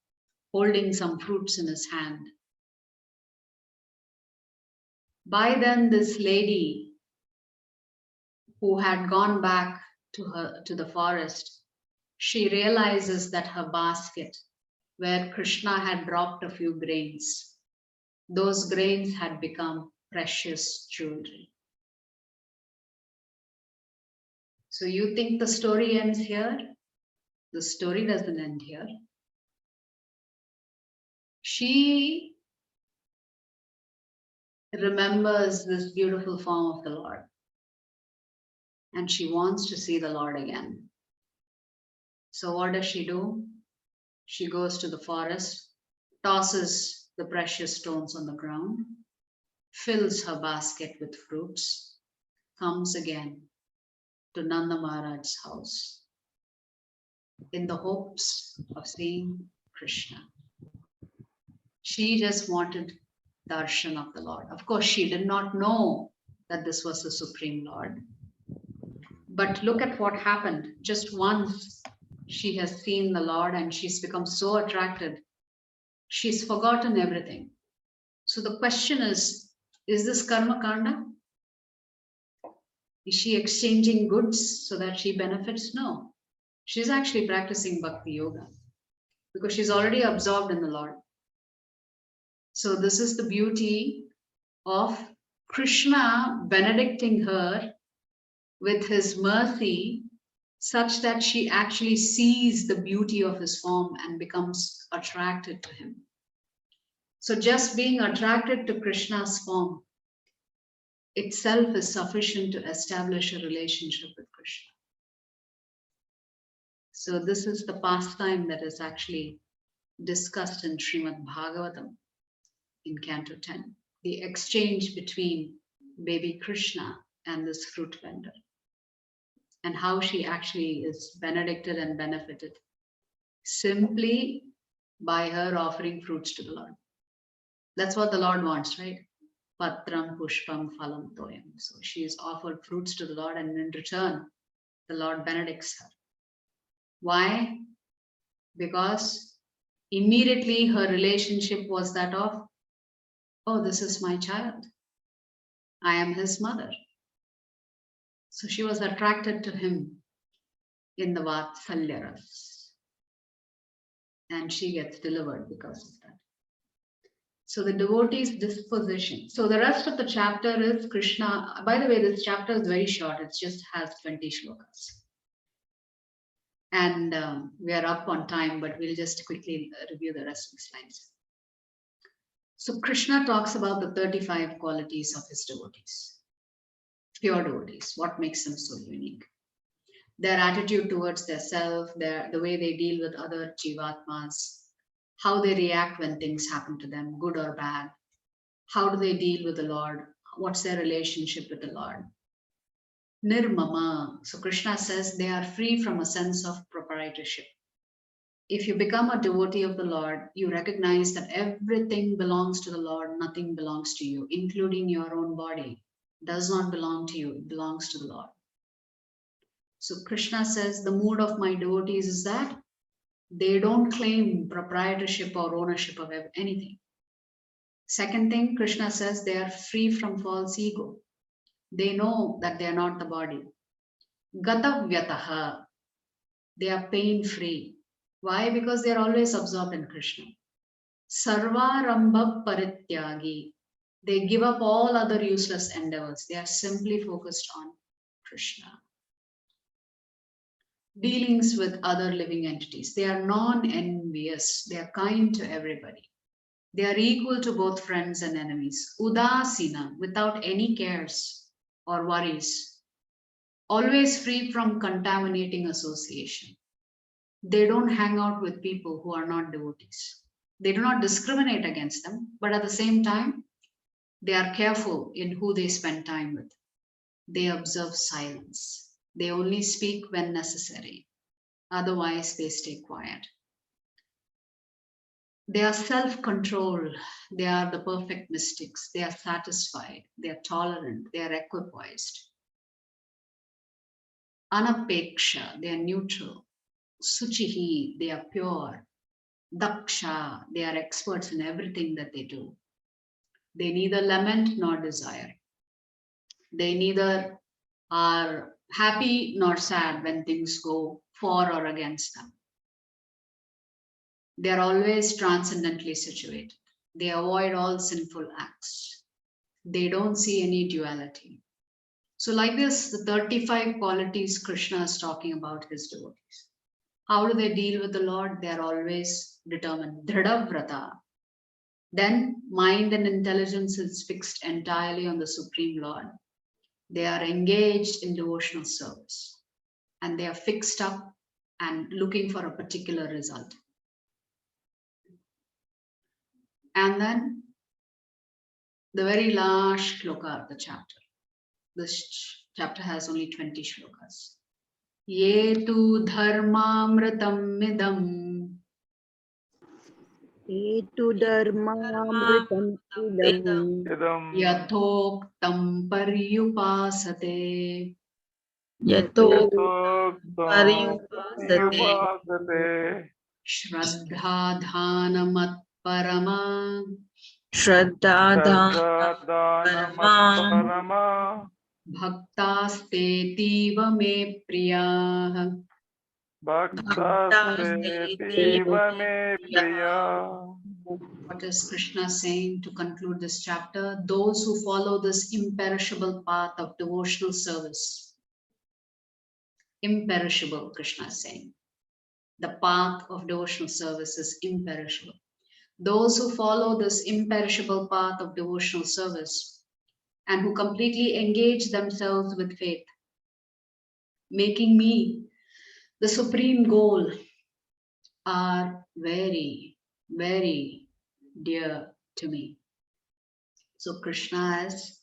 holding some fruits in his hand. By then, this lady who had gone back to the forest, she realizes that her basket, where Krishna had dropped a few grains, those grains had become precious jewelry. So you think the story ends here? The story doesn't end here. She remembers this beautiful form of the Lord and she wants to see the Lord again. So what does she do? She goes to the forest, tosses the precious stones on the ground, fills her basket with fruits, comes again to Nanda Maharaj's house in the hopes of seeing Krishna. She just wanted darshan of the Lord. Of course, she did not know that this was the Supreme Lord. But look at what happened. Just once she has seen the Lord and she's become so attracted. She's forgotten everything. So the question is this karma kanda? Is she exchanging goods so that she benefits? No. She's actually practicing Bhakti-Yoga because she's already absorbed in the Lord. So this is the beauty of Krishna benedicting her with his mercy such that she actually sees the beauty of his form and becomes attracted to him. So just being attracted to Krishna's form itself is sufficient to establish a relationship with Krishna. So this is the pastime that is actually discussed in Srimad Bhagavatam in Canto 10, the exchange between baby Krishna and this fruit vendor, and how she actually is benedicted and benefited simply by her offering fruits to the Lord. That's what the Lord wants, right? Patram pushpam phalam toyam. So she is offered fruits to the Lord, and in return, the Lord benedicts her. Why? Because immediately her relationship was that of, oh, this is my child. I am his mother. So she was attracted to him in the Vatsalya ras. And she gets delivered because of that. So the devotee's disposition. So the rest of the chapter is Krishna. By the way, this chapter is very short. It just has 20 shlokas. And we are up on time, but we'll just quickly review the rest of the slides. So Krishna talks about the 35 qualities of his devotees, pure devotees. What makes them so unique? Their attitude towards their self, the way they deal with other jivatmas, how they react when things happen to them, good or bad. How do they deal with the Lord? What's their relationship with the Lord? Nirmama. So Krishna says they are free from a sense of proprietorship. If you become a devotee of the Lord, you recognize that everything belongs to the Lord, nothing belongs to you, including your own body. Does not belong to you, it belongs to the Lord. So Krishna says the mood of my devotees is that they don't claim proprietorship or ownership of anything. Second thing, Krishna says they are free from false ego. They know that they are not the body. Gatavyataha, they are pain-free. Why? Because they are always absorbed in Krishna. Sarvarambha parityagi, they give up all other useless endeavors. They are simply focused on Krishna. Dealings with other living entities. They are non-envious. They are kind to everybody. They are equal to both friends and enemies. Udasina, without any cares or worries. Always free from contaminating association. They don't hang out with people who are not devotees. They do not discriminate against them, but at the same time, they are careful in who they spend time with. They observe silence. They only speak when necessary. Otherwise, they stay quiet. They are self-controlled. They are the perfect mystics. They are satisfied. They are tolerant. They are equipoised. Anapeksha, they are neutral. Suchihi, they are pure. Daksha, they are experts in everything that they do. They neither lament nor desire. They neither are happy nor sad when things go for or against them. They are always transcendently situated. They avoid all sinful acts. They don't see any duality. So like this, the 35 qualities Krishna is talking about his devotees. How do they deal with the Lord? They are always determined. Dhradavrata. Then mind and intelligence is fixed entirely on the Supreme Lord. They are engaged in devotional service. And they are fixed up and looking for a particular result. And then the very last shloka of the chapter. This chapter has only 20 shlokas. Ye tu dharmamritam midam Etu dharmamritam idam Idam yathoktam paryupasate yato yatoktam pariyupasate upasate shraddha dhanam Parama Shraddha-dhanam-parama Bhaktastetiva me priyah. Bhaktastetiva me priya. What is Krishna saying to conclude this chapter? Those who follow this imperishable path of devotional service. Imperishable, Krishna is saying. The path of devotional service is imperishable. Those who follow this imperishable path of devotional service and who completely engage themselves with faith, making me the supreme goal, are very, very dear to me. So Krishna is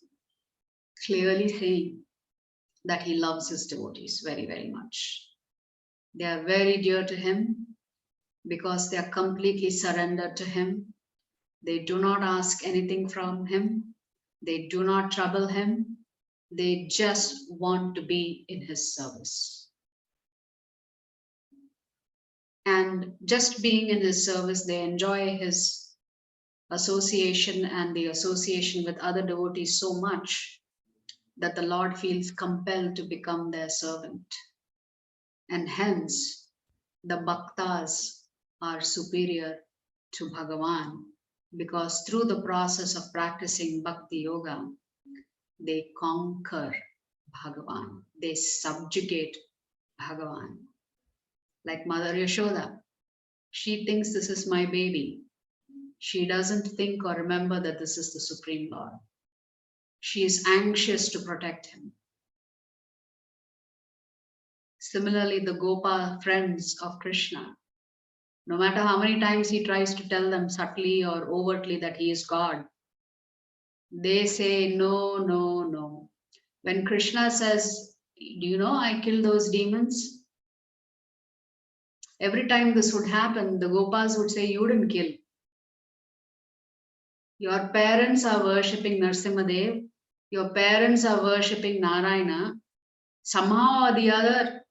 clearly saying that he loves his devotees very, very much. They are very dear to him because they are completely surrendered to him. They do not ask anything from him. They do not trouble him. They just want to be in his service. And just being in his service, they enjoy his association and the association with other devotees so much that the Lord feels compelled to become their servant. And hence, the bhaktas are superior to Bhagavan, because through the process of practicing Bhakti-Yoga, they conquer Bhagavan, they subjugate Bhagavan. Like Mother Yashoda, she thinks this is my baby. She doesn't think or remember that this is the Supreme Lord. She is anxious to protect him. Similarly, the Gopa friends of Krishna, no matter how many times he tries to tell them subtly or overtly that he is God, they say, no, no, no. When Krishna says, do you know I killed those demons? Every time this would happen, the Gopas would say, you didn't kill. Your parents are worshipping Narsimhadev. Your parents are worshipping Narayana. Somehow or the other,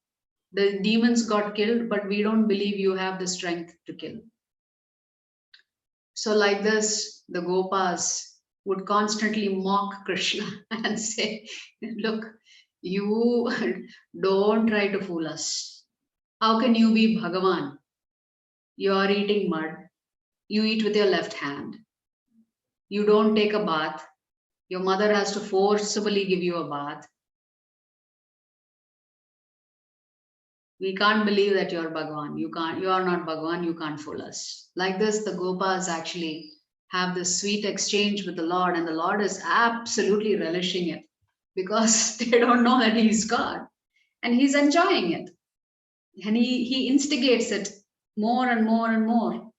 the demons got killed, but we don't believe you have the strength to kill. So like this, the Gopas would constantly mock Krishna and say, look, you don't try to fool us. How can you be Bhagavan? You are eating mud. You eat with your left hand. You don't take a bath. Your mother has to forcibly give you a bath. We can't believe that you're Bhagavan. You are not Bhagavan. You can't fool us. Like this, the Gopas actually have this sweet exchange with the Lord, and the Lord is absolutely relishing it because they don't know that he's God, and he's enjoying it. And he instigates it more and more and more.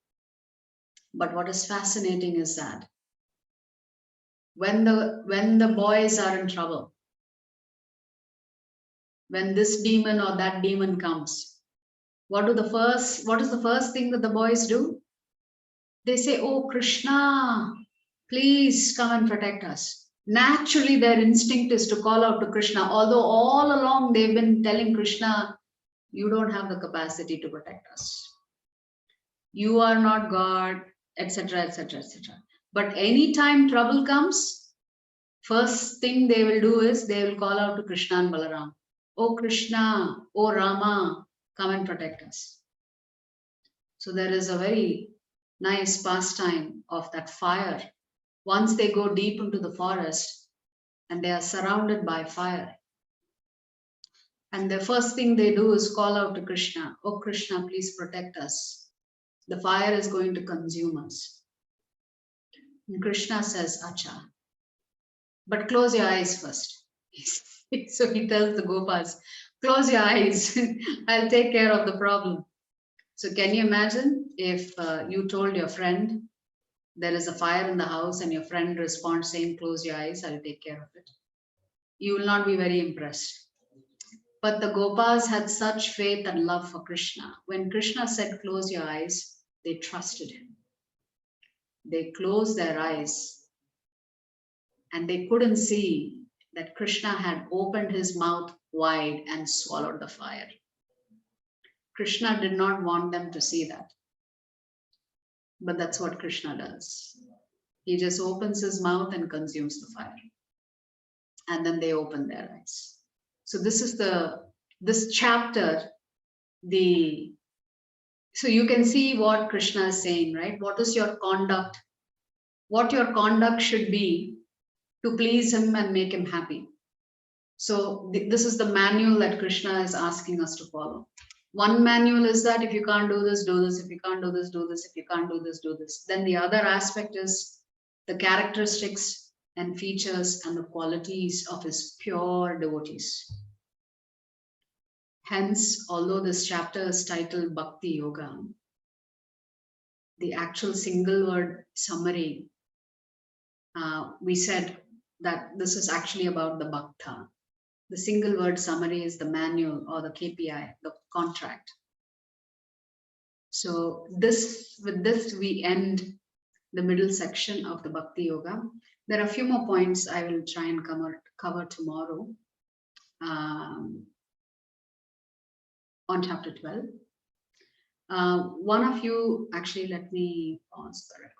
But what is fascinating is that when the boys are in trouble, when this demon or that demon comes, what is the first thing that the boys do? They say, oh Krishna, please come and protect us. Naturally, their instinct is to call out to Krishna, although all along they've been telling Krishna, you don't have the capacity to protect us. You are not God, etc., etc., etc. But anytime trouble comes, first thing they will do is they will call out to Krishna and Balaram. Oh Krishna, oh Rama, come and protect us. So there is a very nice pastime of that fire. Once they go deep into the forest and they are surrounded by fire, and the first thing they do is call out to Krishna, oh Krishna, please protect us. The fire is going to consume us. And Krishna says, Acha, but close your eyes first. So he tells the Gopas, close your eyes, I'll take care of the problem. So can you imagine if you told your friend there is a fire in the house and your friend responds saying, close your eyes, I'll take care of it. You will not be very impressed. But the Gopas had such faith and love for Krishna. When Krishna said, close your eyes, they trusted him. They closed their eyes and they couldn't see that Krishna had opened his mouth wide and swallowed the fire. Krishna did not want them to see that. but that's what Krishna does. He just opens his mouth and consumes the fire. And then they open their eyes. So this is this chapter, so you can see what Krishna is saying, right? What is your conduct? What your conduct should be to please him and make him happy. So this is the manual that Krishna is asking us to follow. One manual is that if you can't do this, do this. If you can't do this, do this. If you can't do this, do this. Then the other aspect is the characteristics and features and the qualities of his pure devotees. Hence, although this chapter is titled Bhakti-Yoga, the actual single word summary, we said that this is actually about the bhakta. The single word summary is the manual or the KPI, the contract. So with this we end the middle section of the Bhakti-Yoga. There are a few more points I will try and cover tomorrow on chapter 12. One of you, actually, let me pause the record.